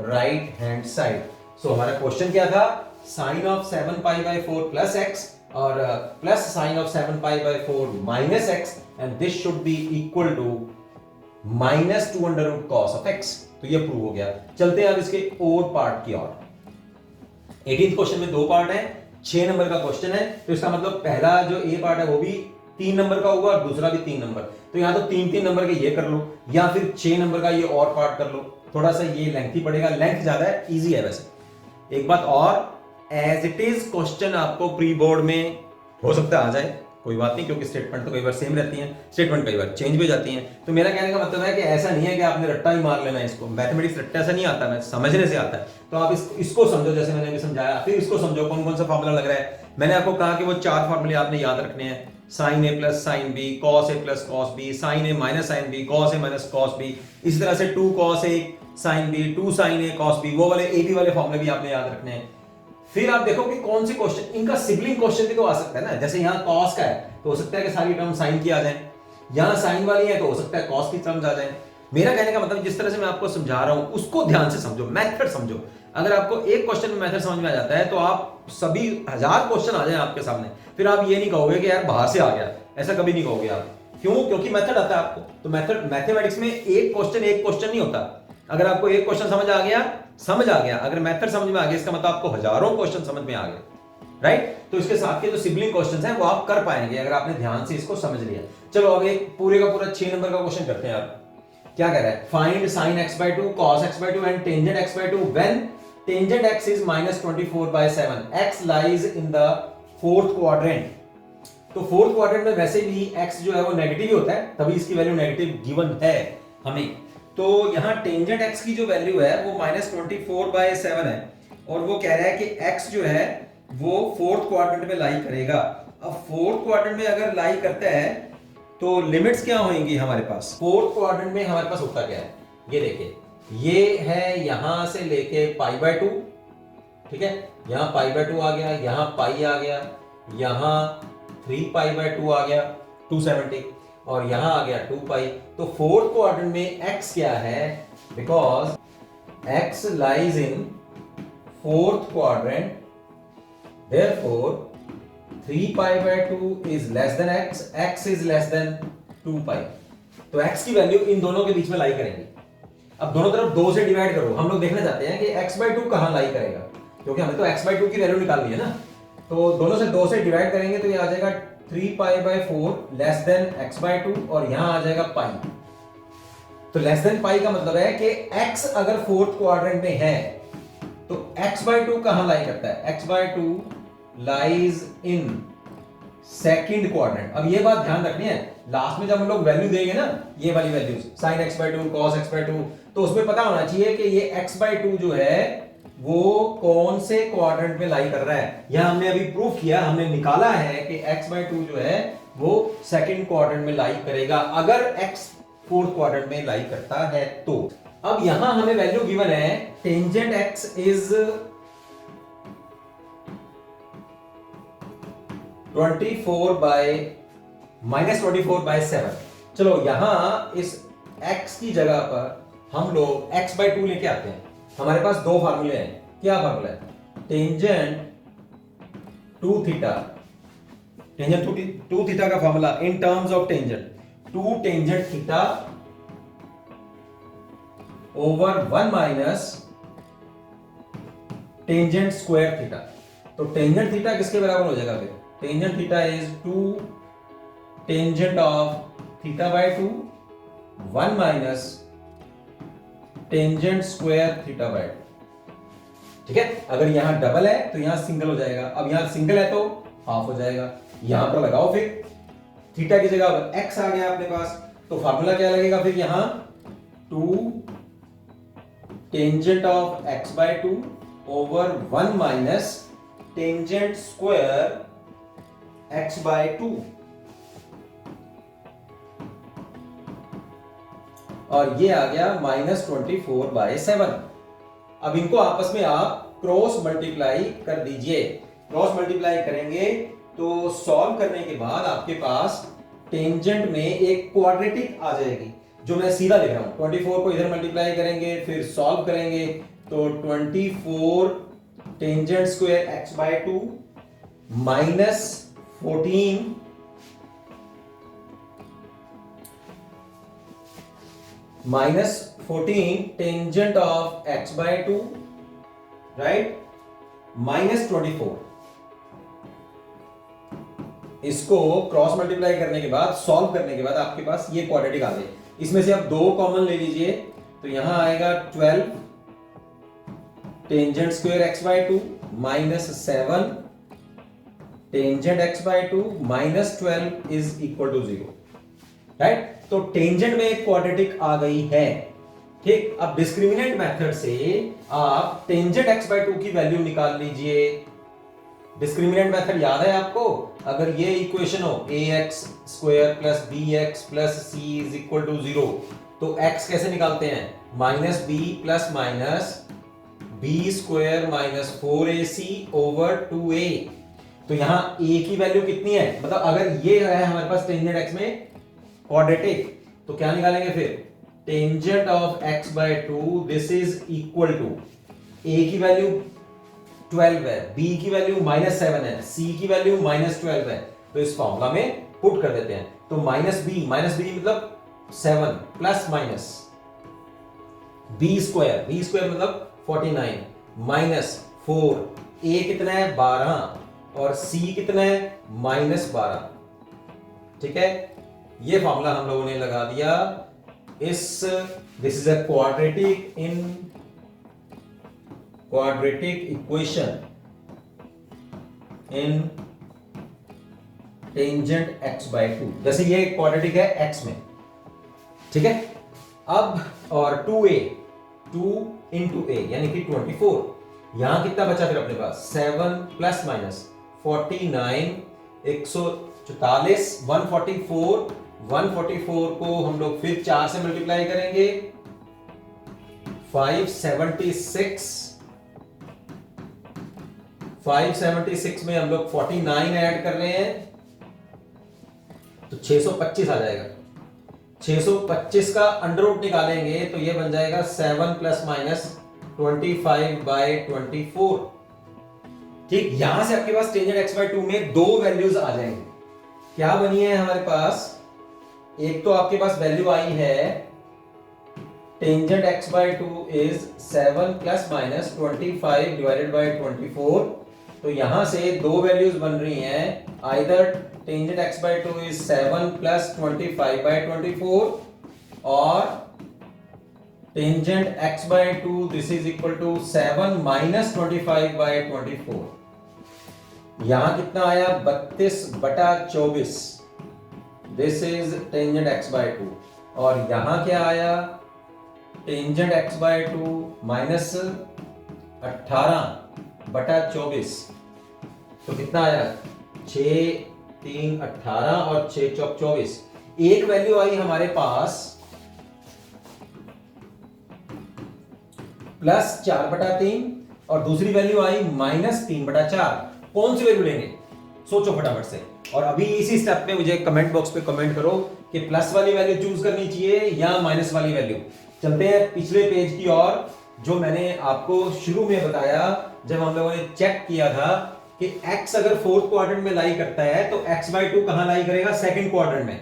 right hand side. So हमारा क्वेश्चन क्या था, साइन ऑफ 7π/4 प्लस x और plus sine of 7π/4 minus x and this should be equal to -2 cos of x। तो ये prove हो गया। चलते हैं अब इसके और पार्ट की ओर। 18th क्वेश्चन में 2 पार्ट है, 6 नंबर का क्वेश्चन है, तो इसका मतलब पहला जो ए पार्ट है वो भी 3 नंबर का होगा और दूसरा भी 3 नंबर। तो यहाँ तो 3-3 नंबर के ये कर लो या फिर 6 नंबर का ये और पार्ट कर लो। थोड़ा सा ये लेंथी पड़ेगा, लेंथ ज्यादा है, इजी है वैसे। एक बात और, एज इट इज क्वेश्चन आपको प्री बोर्ड में हो सकता है आ जाए, कोई बात नहीं, क्योंकि स्टेटमेंट तो कई बार सेम रहती हैं, स्टेटमेंट कई बार चेंज भी हो जाती हैं। तो मेरा कहने का मतलब है कि ऐसा नहीं है कि आपने रट्टा ही मार लेना है इसको। मैथमेटिक्स रट्टा ऐसा नहीं आता, मैं समझने से आता है। तो आप इसको समझो जैसे मैंने अभी समझाया, फिर इसको समझो कौन कौन सा फॉर्मूला लग रहा है। मैंने आपको कहा कि वो 4 फॉर्मूले आपने याद रखने हैं, sine A plus sine B, cos A plus cos B, sine A minus sine B, cos A minus cos B, इसी तरह से 2 cos A sine B, 2 sign A cos B, वो वाले ए बी वाले फॉर्मूले भी आपने याद रखने हैं। फिर आप देखो कि कौन से क्वेश्चन, इनका सिबलिंग क्वेश्चन भी तो आ सकता है ना। जैसे यहाँ कॉस का है तो हो सकता है कि सारी टर्म साइन की आ जाए, यहाँ साइन वाली है तो हो सकता है कॉस की टर्म्स आ जाए। मेरा कहने का मतलब जिस तरह से मैं आपको समझा रहा हूं उसको ध्यान से समझो, मेथड समझो। अगर आपको एक क्वेश्चन में मेथड समझ में आ जाता है तो आप सभी 1000 क्वेश्चन आ जाए आपके सामने, फिर आप ये नहीं कहोगे कि यार बाहर से आ गया, ऐसा कभी नहीं कहोगे आप। क्यों? क्योंकि मेथड आता है आपको। तो मेथड, मैथमेटिक्स में एक क्वेश्चन नहीं होता। अगर आपको एक क्वेश्चन समझ आ गया, अगर मेथड समझ में आ गया, इसका मतलब आपको हजारों क्वेश्चन समझ में आ गए, राइट। तो इसके साथ के जो सिबलिंग क्वेश्चंस हैं वो आप कर पाएंगे अगर आपने ध्यान से इसको समझ लिया। चलो अब एक पूरे का पूरा 6 नंबर का क्वेश्चन करते हैं। आप क्या कह रहा है? Find sin x/2 cos x/2 and tangent x/2 when tangent x is -24/7, x lies in the fourth quadrant. तो फोर्थ क्वाड्रेंट में वैसे भी x जो है वो नेगेटिव ही होता है, तभी इसकी वैल्यू नेगेटिव गिवन है हमें। तो यहाँ टेंजेंट x की जो वैल्यू है वो -24/7 है, और वो कह रहा है कि x जो है वो फोर्थ क्वाड्रेंट में लाई करेगा। अब फोर्थ क्वाड्रेंट में अगर लाई करता है तो लिमिट्स क्या होंगी हमारे पास? फोर्थ क्वाड्रेंट में हमारे पास होता क्या है, ये देखिए, ये है यहां से लेके π/2, ठीक है, यहां π/2 आ गया, यहां पाई आ गया, यहां 3π/2 आ गया 270, और यहां आ गया 2π। तो फोर्थ क्वाड्रेंट में x क्या है? Because x lies in fourth quadrant, therefore 3π/2 is less than x is less than 2π। तो x की वैल्यू इन दोनों के बीच में लाई करेंगे। अब दोनों तरफ 2 से डिवाइड करो, हम लोग देखना चाहते हैं कि x/2 कहां लाई करेगा, क्योंकि हमें तो x/2 की वैल्यू निकालनी है ना। तो दोनों से 2 से डिवाइड करेंगे तो ये आ जाएगा 3π/4 लेस देन x/2, और यहां आ जाएगा पाई। तो लेस देन पाई का मतलब है कि x अगर फोर्थ क्वाड्रेंट में है तो x/2 कहां लाई करता है? x/2 lies in second quadrant. अब ये बात ध्यान रखनी है, लास्ट में जब हम लोग वैल्यू देंगे ना, ये वाली values sin x/2 cos x/2, तो उसमें पता होना चाहिए कि ये x/2 जो है वो कौन से क्वाड्रेंट में लाई कर रहा है। यह हमने अभी प्रूफ किया, हमने निकाला है कि x/2 जो है वो सेकंड क्वाड्रेंट में लाई करेगा अगर x फोर्थ क्वाड्रेंट में लाई करता है तो। अब यहां हमें वैल्यू गिवन है टेंजेंट x इज 24/7। चलो यहां इस x की जगह पर हम लोग x/2 लेके आते हैं। हमारे पास दो फार्मूले हैं। क्या फार्मूला है? टेंजेंट 2 थीटा, टेंजेंट 2 थीटा का formula in terms of tangent 2 tangent theta over 1 minus tangent square theta. तो टेंजेंट थीटा किसके बराबर हो जाएगा फिर? Tangent theta is 2 tangent of θ/2 1 minus tangent square θ/2। ठीक है, अगर यहां डबल है तो यहां सिंगल हो जाएगा। अब यहां सिंगल है तो हाफ हो जाएगा। यहां पर लगाओ फिर थीटा की जगह अब x आ गया अपने पास, तो फार्मूला क्या लगेगा फिर? यहां 2 tangent of x/2 over 1 minus tangent square x/2, और ये आ गया -24/7। अब इनको आपस में आप क्रॉस मल्टीप्लाई कर दीजिए। क्रॉस मल्टीप्लाई करेंगे तो सॉल्व करने के बाद आपके पास टेंजेंट में एक क्वाड्रेटिक आ जाएगी, जो मैं सीधा लिख रहा हूं। 24 को इधर मल्टीप्लाई करेंगे, फिर सॉल्व करेंगे तो 24 tangent square x/2 minus 14 tangent of x/2, right, -24, इसको क्रॉस मल्टीप्लाई करने के बाद, सॉल्व करने के बाद आपके पास ये क्वाड्रेटिक आ गए। इसमें से आप 2 कॉमन ले लीजिए, तो यहां आएगा 12 tangent square x by 2 -7 tangent x by 2 -12 is equal to 0, right. तो टेंजेंट में एक क्वाड्रेटिक आ गई है, ठीक। अब डिस्क्रिमिनेंट मेथड से आप टेंजेंट x बाय 2 की वैल्यू निकाल लीजिए। डिस्क्रिमिनेंट मेथड याद है आपको? अगर ये इक्वेशन हो ax square plus bx plus c is equal to 0, तो x कैसे निकालते हैं? Minus B plus minus B square minus 4ac over 2a। तो यहां a की वैल्यू कितनी है? मतलब अगर ये है हमारे पास टेंजेंट x में क्वाड्रेटिक, तो क्या निकालेंगे फिर? Tangent of x by 2 this is equal to a की वैल्यू 12 है, b की वैल्यू -7 है, c की वैल्यू -12 है, तो इस फॉर्मूला में पुट कर देते हैं। तो माइनस बी मतलब 7 प्लस माइनस बी स्क्वायर मतलब 49 माइनस 4, a कितना है 12 और c कितना है -12, ठीक है। ये फॉर्मूला हम लोगों ने लगा दिया। This is a quadratic equation in tangent x by 2। जैसे ये क्वाड्रेटिक है x में, ठीक है। अब और 2a 2 into a यानी कि 24, यहां कितना बचा फिर अपने पास? 7 प्लस माइनस 49 144 144 को हम लोग फिर 4 से मल्टीप्लाई करेंगे, 576 में हम लोग 49 ऐड कर रहे हैं, तो 625 आ जाएगा। 625 का अंडर रूट निकालेंगे तो ये बन जाएगा 7 प्लस माइनस 25 बाय 24, ठीक। यहां से आपके पास टेंजेंट x बाय 2 में 2 वैल्यूज आ जाएंगे। क्या बनी है हमारे पास? एक तो आपके पास वैल्यू आई है tangent x by 2 is 7 plus minus 25 divided by 24। तो यहां से 2 वैल्यूज बन रही हैं, either tangent x by 2 is 7 plus 25 by 24 और tangent x by 2 this is equal to 7 minus 25 by 24। यहां कितना आया? 32/24, this is tangent x by 2। और यहां क्या आया? टेंजेंट x बाय 2 माइनस 18/24, तो कितना आया? 6 3 18 और 6 चौक 24। एक वैल्यू आई हमारे पास प्लस 4/3 और दूसरी वैल्यू आई -3/4। कौन सी वैल्यू लेंगे? सोचो फटाफट से। और अभी इसी स्टेप में मुझे कमेंट बॉक्स पे कमेंट करो कि प्लस वाली वैल्यू चूज करनी चाहिए या माइनस वाली वैल्यू। चलते हैं पिछले पेज की ओर, जो मैंने आपको शुरू में बताया जब हम लोगों ने चेक किया था कि x अगर फोर्थ क्वाड्रेंट में लाई करता है तो x बाय 2 कहां लाई करेगा? सेकंड क्वाड्रेंट में।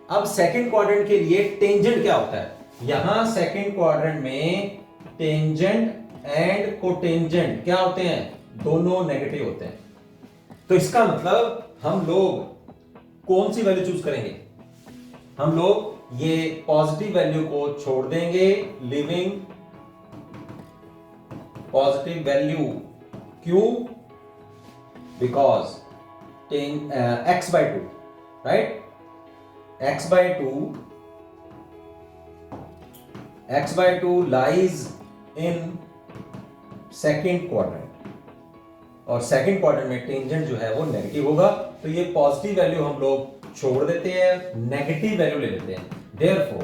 अब सेकंड क्वाड्रेंट के लिए टेंजेंट क्या होता है? यहां सेकंड क्वाड्रेंट में टेंजेंट एंड कोटेंजेंट क्या होते हैं? दोनों नेगेटिव होते हैं। तो इसका मतलब हम लोग कौन सी वैल्यू चूज करेंगे? हम लोग ये पॉजिटिव वैल्यू को छोड़ देंगे, लिविंग पॉजिटिव वैल्यू। क्यों? Because x by 2, right? x by 2 lies in second quadrant, और सेकेंड क्वाड्रेंट में टेंजेंट जो है वो नेगेटिव होगा, तो ये पॉजिटिव वैल्यू हम लोग छोड़ देते हैं, नेगेटिव वैल्यू ले लेते हैं। Therefore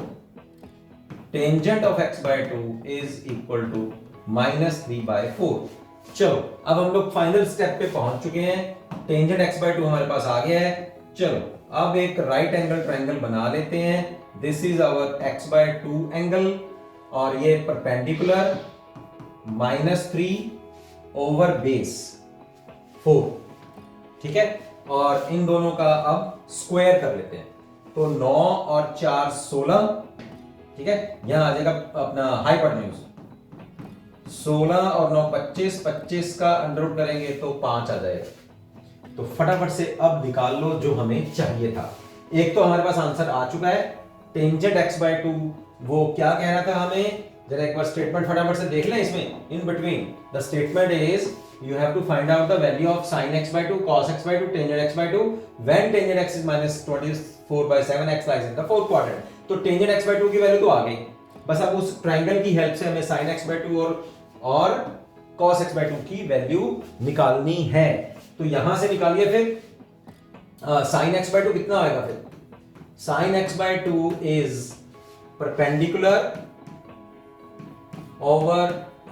tangent of x by 2 is equal to -3/4। चलो अब हम लोग फाइनल स्टेप पे पहुंच चुके हैं। टेंजेंट x by 2 हमारे पास आ गया है। चलो अब एक राइट एंगल ट्रायंगल बना लेते हैं। This is our x by 2 angle और ये परपेंडिकुलर -3 ओवर बेस 4, ठीक है। और इन दोनों का अब स्क्वायर कर लेते हैं। तो 9 और 4 16, ठीक है। यहां आ जाएगा अपना हाइपोटेन्यूज 16 और 9 25, 25 का अंडर रूट करेंगे तो 5 आ जाएगा। तो फटाफट से अब निकाल लो जो हमें चाहिए था। एक तो हमारे पास आंसर आ चुका है, टेंजेंट x/2 वो क्या कह रहा था हमें, जरा एक बार स्टेटमेंट फटाफट से देख लें इसमें। In between the statement is you have to find out the value of sin x/2, cos x/2, tangent x/2 when tangent x is minus 24/7, x lies in the fourth quadrant। तो tangent x/2 की value तो आ गई, बस अब उस triangle की help से हमें sin x/2 और cos x/2 की वैल्यू निकालनी है। तो यहां से निकालिए फिर sin x/2 कितना आएगा फिर, sin x/2 is perpendicular over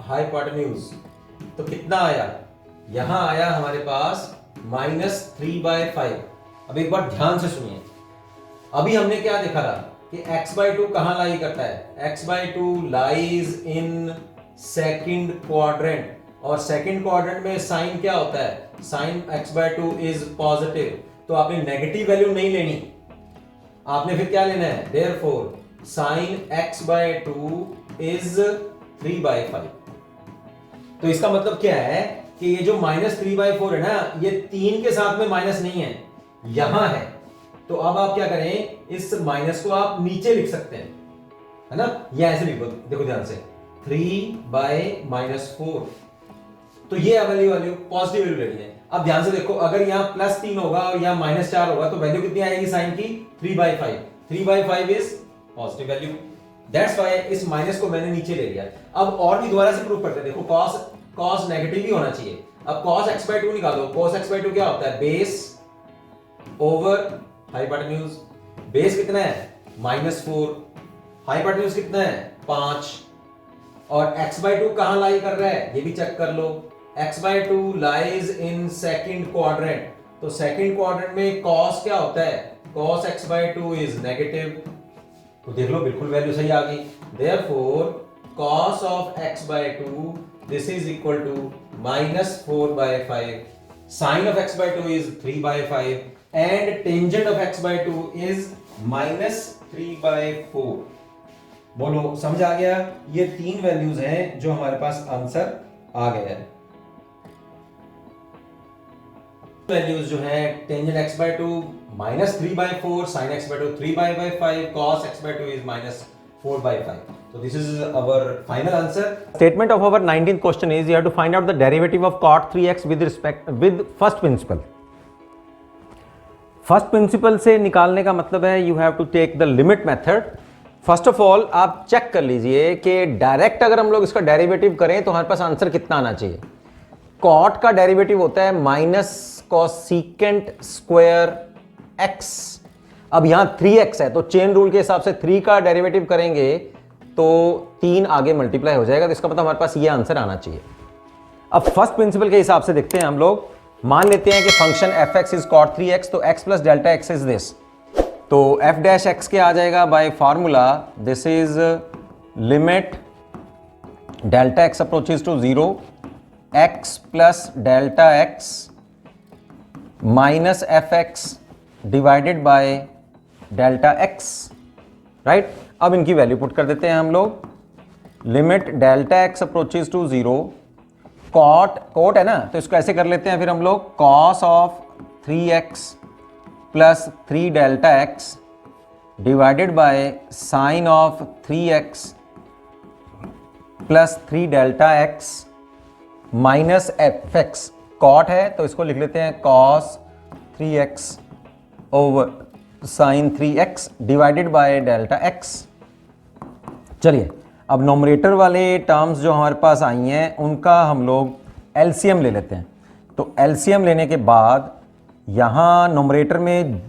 hypotenuse। तो कितना आया, यहां आया हमारे पास -3/5। अब एक बार ध्यान से सुनिए, अभी हमने क्या देखा था कि x/2 कहां लाई करता है, x/2 lies in second quadrant, और सेकंड क्वाड्रेंट में साइन क्या होता है, साइन x/2 इज पॉजिटिव। तो आपने नेगेटिव वैल्यू नहीं लेनी, आपने फिर क्या लेना है, देयरफॉर साइन x/2 इज 3/5। तो इसका मतलब क्या है कि ये जो -3/4 है ना, ये 3 के साथ में माइनस नहीं है, यहां है। तो अब आप क्या करें, इस माइनस को आप नीचे लिख सकते हैं, है ना, ये ऐसे लिखो, देखो ध्यान से, 3/-4। तो ये वैल्यू पॉजिटिव वैल्यू लेनी है। अब ध्यान से देखो, अगर यहाँ +3 होगा और यहाँ -4 होगा तो वैल्यू कितनी आएगी साइन की, 3/5। 3/5 is positive value, that's why इस माइनस को मैंने नीचे ले लिया। अब और भी दोबारा से प्रूव करते हैं, देखो cos नेगेटिव ही होना चाहिए। अब cos x/2 निकालो, cos x/2 क्या होता है, बेस ओवर हाइपोटेन्यूज। बेस कितना है, -4, हाइपोटेन्यूज कितना है, 5, और x/2 कहां लाई कर रहा है, ये भी चेक कर लो, x/2 lies in second quadrant. तो सेकंड क्वाड्रेंट में cos क्या होता है, cos x/2 इज नेगेटिव। तो देख लो बिल्कुल वैल्यू सही आ गई। Therefore, cos of x/2 this is equal to -4/5, sin of x/2 is 3/5 and tangent of x/2 is -3/4। बोलो समझ आ गया, ये 3 वैल्यूज हैं जो हमारे पास आंसर आ गया है। वैल्यूज जो है tangent x/2 -3/4, sin x/2 3/5, cos x/2 is -4/5। So this is our final answer. Statement of our 19th question is you have to find out the derivative of cot 3x with first principle. First principle से निकालने का मतलब है you have to take the limit method. First of all आप check कर लीजिए कि direct अगर हम लोग इसका डेरिवेटिव करें तो हमारे पास आंसर कितना आना चाहिए। कॉट का डेरिवेटिव होता है माइनस कोसेकेंट स्क्वायर एक्स। अब यहां 3x है तो चेन रूल के हिसाब से 3 का डेरिवेटिव करेंगे तो 3 आगे मल्टीप्लाई हो जाएगा, तो इसका मतलब हमारे पास ये आंसर आना चाहिए। अब फर्स्ट प्रिंसिपल के हिसाब से देखते हैं हम लोग, मान लेते हैं कि function f(x) is cot 3x, तो x plus delta x is this, तो f डैश एक्स के आ जाएगा by formula this is limit delta x approaches to 0 x plus delta x minus f(x) divided by delta x, right. अब इनकी value put कर देते हैं हम लोग, limit delta x approaches to 0, cot है ना तो इसको ऐसे कर लेते हैं फिर हम लोग, cos of 3x plus 3 delta x divided by sine of 3x plus 3 delta x minus f(x). Cot है तो इसको लिख लेते हैं cos 3x over sine 3x divided by delta x. चलिए अब नोमरेटर वाले टर्म्स जो हमारे पास आई हैं उनका हम लोग एलसीएम ले लेते हैं। तो एलसीएम लेने के बाद यहाँ नोमरेटर में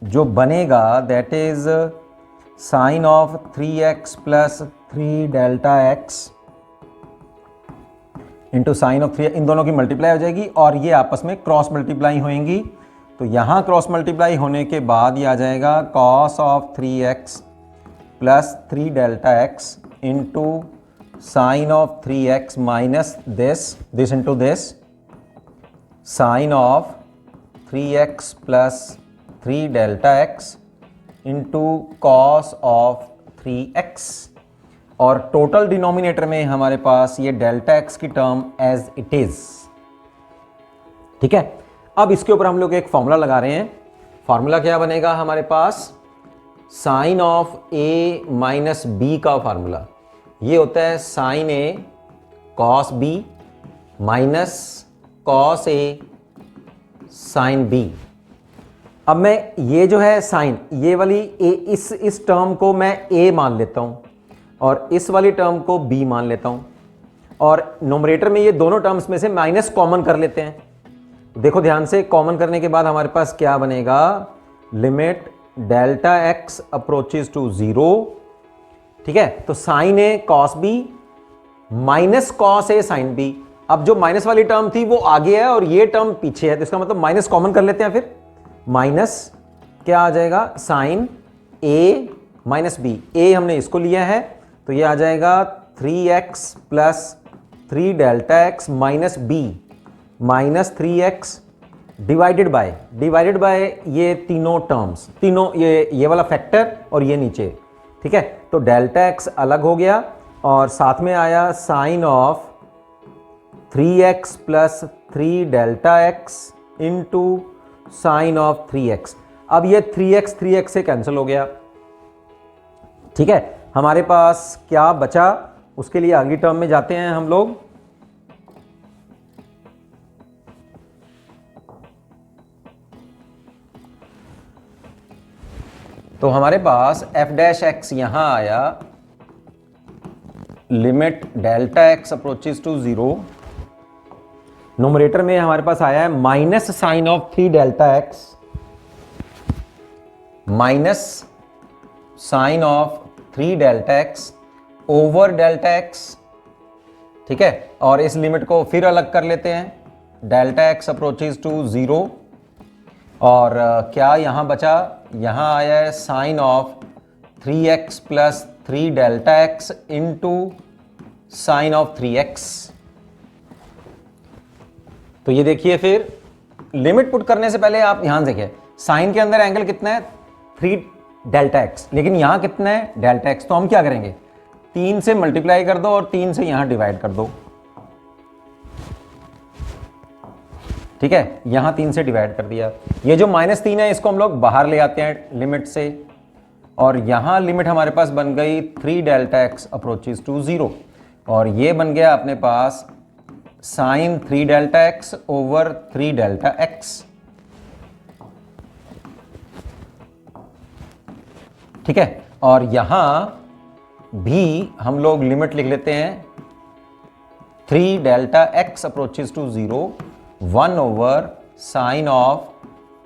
जो बनेगा that is sine of 3x plus 3 delta x into sine of 3, इन दोनों की मल्टीप्लाई हो जाएगी और ये आपस में क्रॉस मल्टीप्लाई होएंगी। तो यहाँ क्रॉस मल्टीप्लाई होने के बाद ये आ जाएगा cos of 3x plus 3 delta x into sine of 3x minus this into this sine of 3x plus 3 delta x into cos of 3x। और टोटल डिनोमिनेटर में हमारे पास ये डेल्टा एक्स की टर्म एज इट इज। ठीक है, अब इसके ऊपर हम लोग एक फॉर्मूला लगा रहे हैं। फॉर्मूला क्या बनेगा हमारे पास, sine of A minus B का फॉर्मूला ये होता है sine A cos B minus cos A sine B. अब मैं ये जो है साइन, ये वाली ए, इस टर्म को मैं ए मान लेता हूं और इस वाली टर्म को बी मान लेता हूं, और नोमरेटर में ये दोनों टर्म्स में से माइनस कॉमन कर लेते हैं। देखो ध्यान से, कॉमन करने के बाद हमारे पास क्या बनेगा, limit delta x approaches to 0। ठीक है, तो sine A cos B minus cos A sine B. अब जो माइनस वाली टर्म थी वो आगे है और ये टर्म पीछे है, तो इसका मतलब माइनस कॉमन कर लेते हैं। फिर माइनस क्या आ जाएगा, sine A minus B. A हमने इसको लिया है तो ये आ जाएगा 3x plus 3 delta x minus B minus 3x divided by ये तीनों टर्म्स, तीनों ये वाला फैक्टर और ये नीचे। ठीक है, तो डेल्टा एक्स अलग हो गया और साथ में आया sine of 3x plus 3 delta x into sine of 3x। अब ये 3x से कैंसिल हो गया। ठीक है, हमारे पास क्या बचा, उसके लिए अगली टर्म में जाते हैं हम लोग। तो हमारे पास f डैश एक्स यहां आया, limit delta x approaches to 0। Numerator में हमारे पास आया है minus sine of 3 delta x minus sine of 3 delta x over delta x. ठीक है, और इस लिमिट को फिर अलग कर लेते हैं, डेल्टा एक्स अप्रोचेज टू 0। और क्या यहां बचा, यहां आया है sine of 3x plus 3 delta x into sine of 3x। तो ये देखिए, फिर लिमिट पुट करने से पहले आप यहां देखिए, साइन के अंदर एंगल कितना है 3 डेल्टा एक्स, लेकिन यहां कितना है डेल्टा एक्स। तो हम क्या करेंगे, 3 से मल्टीप्लाई कर दो और 3 से यहां डिवाइड कर दो। ठीक है, यहां 3 से डिवाइड कर दिया। ये जो -3 है इसको हम लोग बाहर ले आते हैं लिमिट से, और यहां लिमिट हमारे पास बन गई 3 डेल्टा एक्स अप्रोचेज टू 0, और ये बन गया अपने पास sine 3 delta x over 3 delta x. ठीक है, और यहां भी हम लोग लिमिट लिख लेते हैं 3 delta x approaches to 0 1 over sine of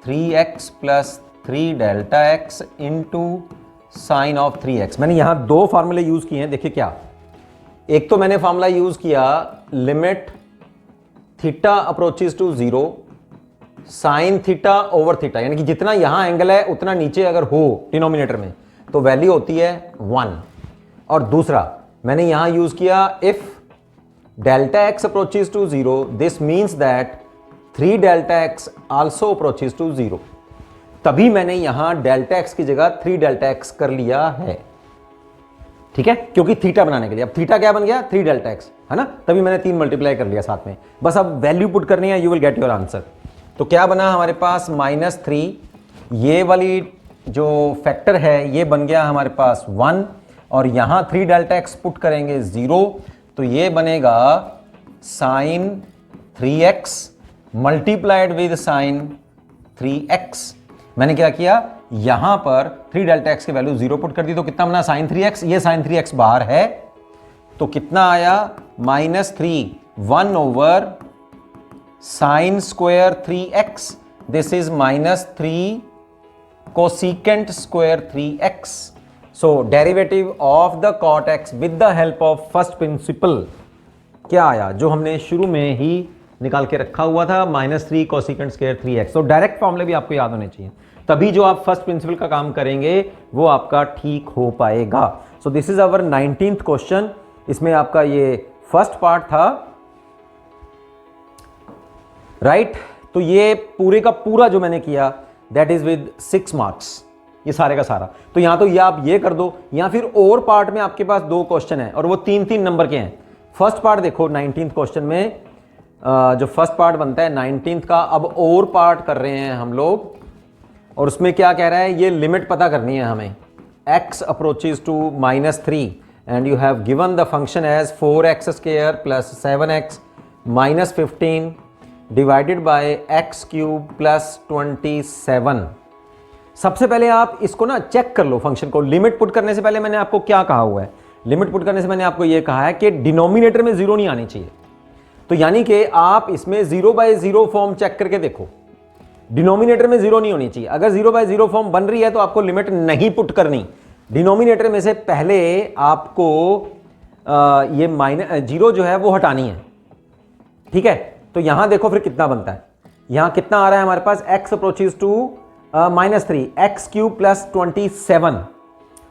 3x plus 3 delta x into sine of 3x। मैंने यहां दो फार्मूले यूज किए हैं, देखिए क्या, एक तो मैंने फार्मूला यूज किया limit theta approaches to 0 sine theta over theta, यानी कि जितना यहां एंगल है उतना नीचे अगर हो डिनोमिनेटर में तो वैल्यू होती है 1। और दूसरा मैंने यहां यूज किया if delta x approaches to 0 this means that 3 delta x also approaches to 0। तभी मैंने यहां डेल्टा एक्स की जगह 3 डेल्टा एक्स कर लिया है। ठीक है, क्योंकि थीटा बनाने के लिए, अब थीटा क्या बन गया 3 डेल्टा एक्स, है ना, तभी मैंने 3 मल्टीप्लाई कर लिया साथ में। बस अब वैल्यू पुट करनी है, you will get your answer. तो क्या बना हमारे पास -3, ये वाली जो फैक्टर है ये बन गया हमारे पास 1, और यहां 3 डेल्टा एक्स पुट करेंगे 0, तो ये बनेगा sign 3x multiplied with sign 3x। मैंने क्या किया, यहां पर 3 डेल्टा एक्स की वैल्यू 0 पुट कर दी, तो कितना बना साइन 3x, ये साइन 3x बाहर है, तो कितना आया -3 1 over sine square 3x, this is -3 cosecant square 3x। So derivative of the cot x with the help of first principle क्या आया, जो हमने शुरू में ही निकाल के रखा हुआ था, -3 कोसिकेंट स्क्वायर 3x। तो डायरेक्ट फॉर्मूले भी आपको याद होने चाहिए, तभी जो आप फर्स्ट प्रिंसिपल का काम करेंगे वो आपका ठीक हो पाएगा। सो this is our 19th question. इसमें आपका ये फर्स्ट पार्ट था, राइट। तो ये पूरे का पूरा जो मैंने किया दैट इज विद 6 मार्क्स। ये सारे का सारा। तो यहाँ तो ये आप ये कर दो, या फिर और पार्ट में आपके पास 2 क्वेश्चन है और वो 3-3 नंबर के हैं। फर्स्ट पार्ट देखो 19th क्वेश्चन में जो फर्स्ट पार्ट बनता है 19th का, अब और पार्ट कर रहे हैं हम लोग, और उसमें क्या कह रहा है, ये लिमिट पता करनी है हमें। x approaches to -3 and you have given the function as 4x² plus 7x minus 15 divided by x³ plus 27। सबसे पहले आप इसको ना चेक कर लो फंक्शन को। लिमिट पुट करने से पहले मैंने आपको क्या कहा हुआ है, लिमिट पुट करने से मैंने आपको ये कहा है कि डिनोमिनेटर में 0 नहीं आनी चाहिए। तो यानी कि आप इसमें 0/0 फॉर्म चेक करके देखो, डिनोमिनेटर में 0 नहीं होनी चाहिए। अगर 0/0 फॉर्म बन रही है तो आपको लिमिट नहीं पुट करनी। डिनोमिनेटर में से पहले आपको ये -0 जो है वो हटानी है, ठीक है। तो यहां देखो फिर कितना बनता है, यहां कितना आ रहा है हमारे पास, x approaches to -3 x³ plus 27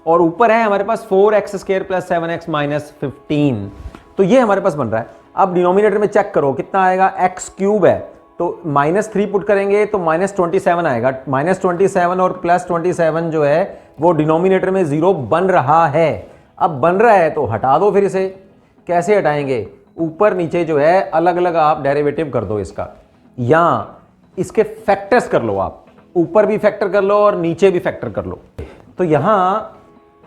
और ऊपर है हमारे पास 4x² प्लस 7x माइनस 15। तो ये हमारे पास बन रहा है। अब डिनोमिनेटर में चेक करो कितना आएगा, x³ है तो -3 पुट करेंगे तो -27 आएगा। -27 और प्लस 27 जो है वो डिनोमिनेटर में 0 बन रहा है। अब बन रहा है तो हटा दो फिर इसे। कैसे हटाएंगे, ऊपर नीचे जो है अलग अलग आप डेरिवेटिव कर दो इसका, या इसके फैक्टर्स कर लो आप, ऊपर भी फैक्टर कर लो और नीचे भी फैक्टर कर लो। तो यहां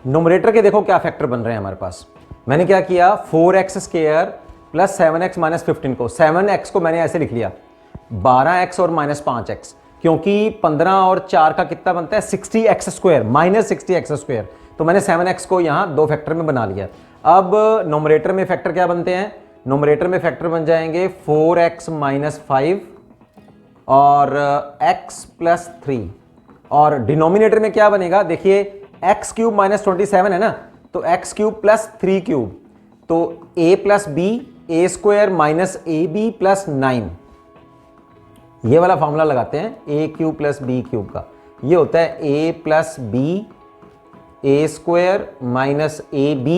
नोमरेटर के देखो क्या फैक्टर बन रहे हैं हमारे पास। मैंने क्या किया, 4x² प्लस 7x माइनस 15 को, 7x को मैंने ऐसे लिख लिया 12x और -5x, क्योंकि 15 और 4 का कितना बनता है 60x², -60x²। तो मैंने 7x को यहां 2 फैक्टर में बना लिया। अब नोमरेटर में फैक्टर क्या बनते हैं, नोमरेटर में फैक्टर बन जाएंगे 4x माइनस 5 और x प्लस 3, और डिनोमिनेटर में क्या बनेगा, देखिए x³ माइनस 27 है ना, तो x³ प्लस 3³ तो a plus B a² minus ab plus 9। ये वाला फॉर्मूला लगाते हैं a³ प्लस b³ का, ये होता है a plus B a² minus ab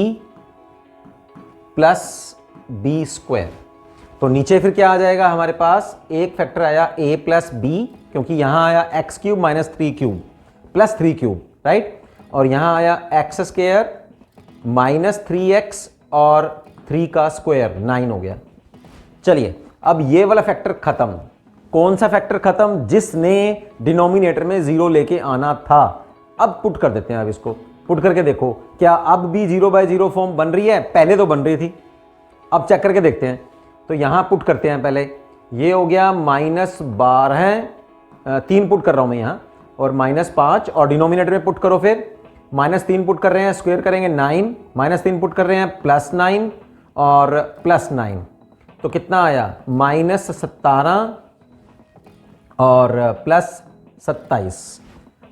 plus b²। तो नीचे फिर क्या आ जाएगा हमारे पास, एक फैक्टर आया a प्लस बी, क्योंकि यहां आया x³ माइनस 3³ प्लस 3³ राइट, और यहां आया x² माइनस 3x और 3 का स्क्वायर 9 हो गया। चलिए अब ये वाला फैक्टर खत्म। कौन सा फैक्टर खत्म, जिसने डिनोमिनेटर में 0 लेके आना था। अब पुट कर देते हैं, अब इसको पुट करके देखो क्या अब भी 0/0 फॉर्म बन रही है, पहले तो बन रही थी। अब चेक करके देखते हैं, तो यहां पुट करते हैं पहले, ये हो गया -12, 3 पुट कर रहा हूं मैं यहां, और -5, और डिनोमिनेटर में पुट करो फिर, -3 पुट कर रहे हैं, स्क्वायर करेंगे 9, -3 पुट कर रहे हैं +9 और +9, तो कितना आया -17 और +27।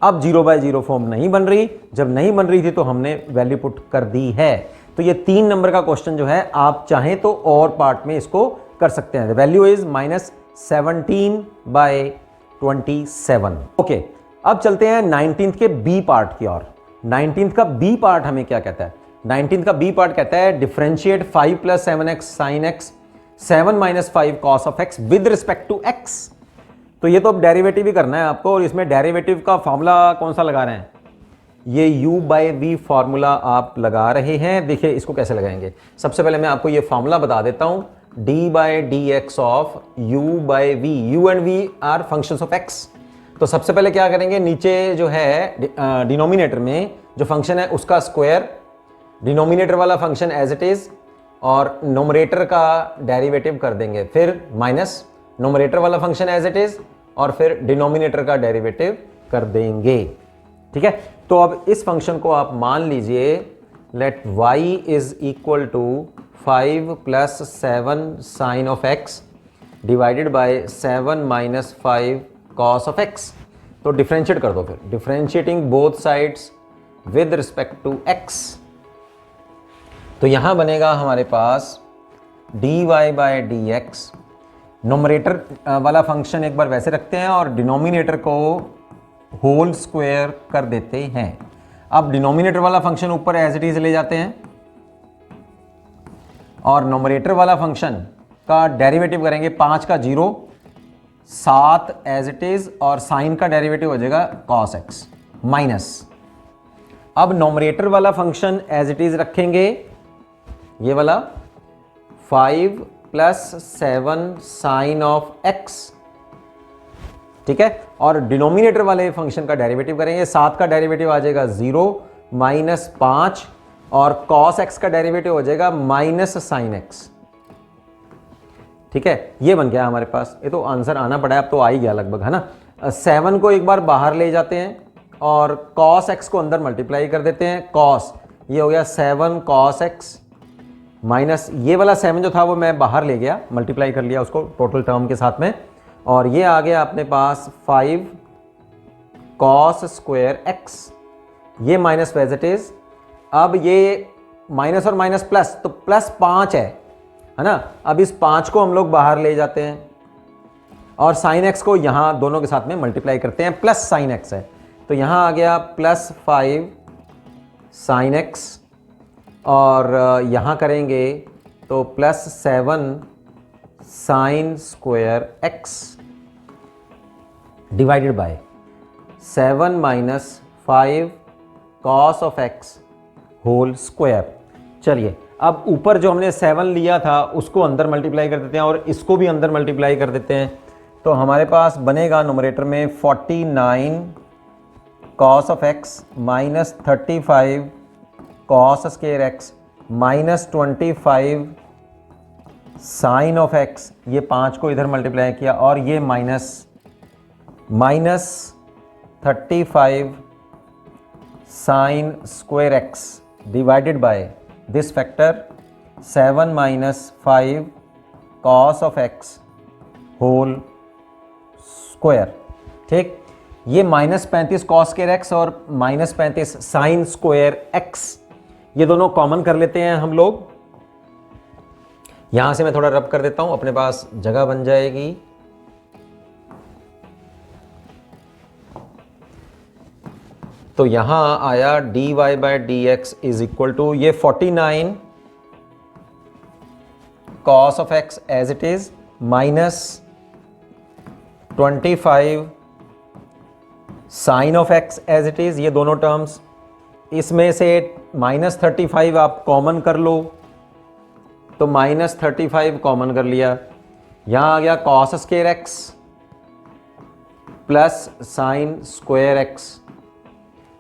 अब 0/0 फॉर्म नहीं बन रही, जब नहीं बन रही थी तो हमने वैल्यू पुट कर दी है। तो ये 3 नंबर का क्वेश्चन जो है, आप चाहें तो और पार्ट में इसको कर सकते हैं। Value is -17/27। ओके, अब चलते हैं 19th के बी पार्ट की ओर। 19th का बी पार्ट हमें क्या कहता है, 19th का बी पार्ट कहता है differentiate 5 + 7x sin x 7 - 5 cos of x with respect to x। तो ये तो अब डेरिवेटिव ही करना है आपको, और इसमें डेरिवेटिव का फॉर्मूला कौन सा लगा रहे हैं, ये u/v फॉर्मूला आप लगा रहे हैं। देखिए इसको कैसे लगाएंगे, सबसे पहले मैं आपको ये फॉर्मूला बता देता हूं, d/dx of u/v, u and v are functions of x। तो सबसे पहले क्या करेंगे, नीचे जो है डिनोमिनेटर में जो फंक्शन है उसका स्क्वायर, डिनोमिनेटर वाला फंक्शन एज इट इज, और नोमरेटर का डेरिवेटिव कर देंगे, फिर माइनस नोमरेटर वाला फंक्शन एज इट इज, और फिर डिनोमिनेटर का डेरिवेटिव कर देंगे। ठीक है, तो अब इस फंक्शन को आप मान लीजिए, let y is equal to 5 + 7 sin of x divided by 7 - 5 cos of x। तो डिफरेंशिएट कर दो फिर, differentiating both sides with respect to x। तो यहां बनेगा हमारे पास dy/dx, नोमरेटर वाला फंक्शन एक बार वैसे रखते हैं और डिनोमिनेटर को होल स्क्वायर कर देते हैं। अब डिनोमिनेटर वाला फंक्शन ऊपर एज इट इज ले जाते हैं, और नोमरेटर वाला फंक्शन का डेरिवेटिव करेंगे, 5 का 0, 7 एज इट इज, और साइन का डेरिवेटिव हो जाएगा cos x माइनस अब नॉमरेटर वाला फंक्शन एज इट इज रखेंगे, ये वाला 5 + 7 साइन ऑफ x, ठीक है। और डिनोमिनेटर वाले फंक्शन का डेरिवेटिव करेंगे, 7 का डेरिवेटिव आ जाएगा 0 -5 और cos x का डेरिवेटिव हो जाएगा -sin x, ठीक है। ये बन गया हमारे पास, ये तो आंसर आना पड़ा है, अब तो आ ही गया लगभग, है ना। 7 को एक बार बाहर ले जाते हैं और cos x को अंदर मल्टीप्लाई कर देते हैं, cos ये हो गया 7 cos x माइनस ये वाला 7 जो था वो मैं बाहर ले गया, मल्टीप्लाई कर लिया उसको टोटल टर्म के साथ में, और ये आ गया अपने पास 5 cos स्क्वायर x, ये माइनस एज इट इज। अब ये माइनस और माइनस प्लस, तो +5 है ना। अब इस 5 को हम लोग बाहर ले जाते हैं और sin x को यहाँ दोनों के साथ में मल्टीप्लाई करते हैं, प्लस sin x है, तो यहाँ आ गया +5 sin x, और यहाँ करेंगे तो +7 sin square x divided by 7 - 5 cos of x whole square. चलिए अब ऊपर जो हमने 7 लिया था उसको अंदर मल्टीप्लाई कर देते हैं और इसको भी अंदर मल्टीप्लाई कर देते हैं, तो हमारे पास बनेगा नोमरेटर में 49 cos of x -35 cos square x -25 sine of x, ये 5 को इधर मल्टीप्लाई किया और ये -35 sine square x divided by this factor 7 - 5 cos of x whole square, ठीक। ये -35 cos स्क्वायर x और -35 साइन स्क्वायर x, ये दोनों कॉमन कर लेते हैं हम लोग। यहां से मैं थोड़ा रब कर देता हूं, अपने पास जगह बन जाएगी। तो यहां आया dy/dx इज इक्वल टू ये 49 cos of x as it is -25 sine of x as it is, ये दोनों टर्म्स, इसमें से -35 आप कॉमन कर लो, तो -35 कॉमन कर लिया, यहां आ गया cos square x plus sine square x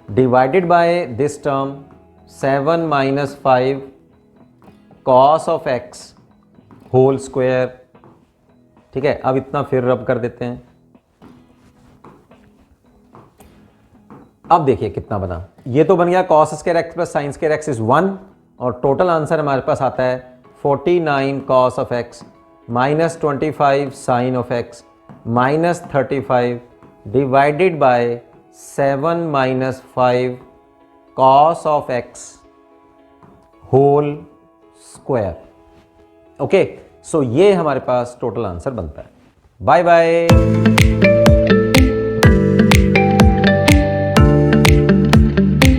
divided by this term 7 - 5 cos of x whole square, ठीक है। अब इतना फिर रब कर देते हैं, अब देखिए कितना बना, ये तो बन गया cos square x plus sine square x is 1, और टोटल आंसर हमारे पास आता है 49 cos of x -25 sine of x -35 divided by 7 - 5 cos of x whole square. Okay, so ये हमारे पास टोटल आंसर बनता है। Bye bye.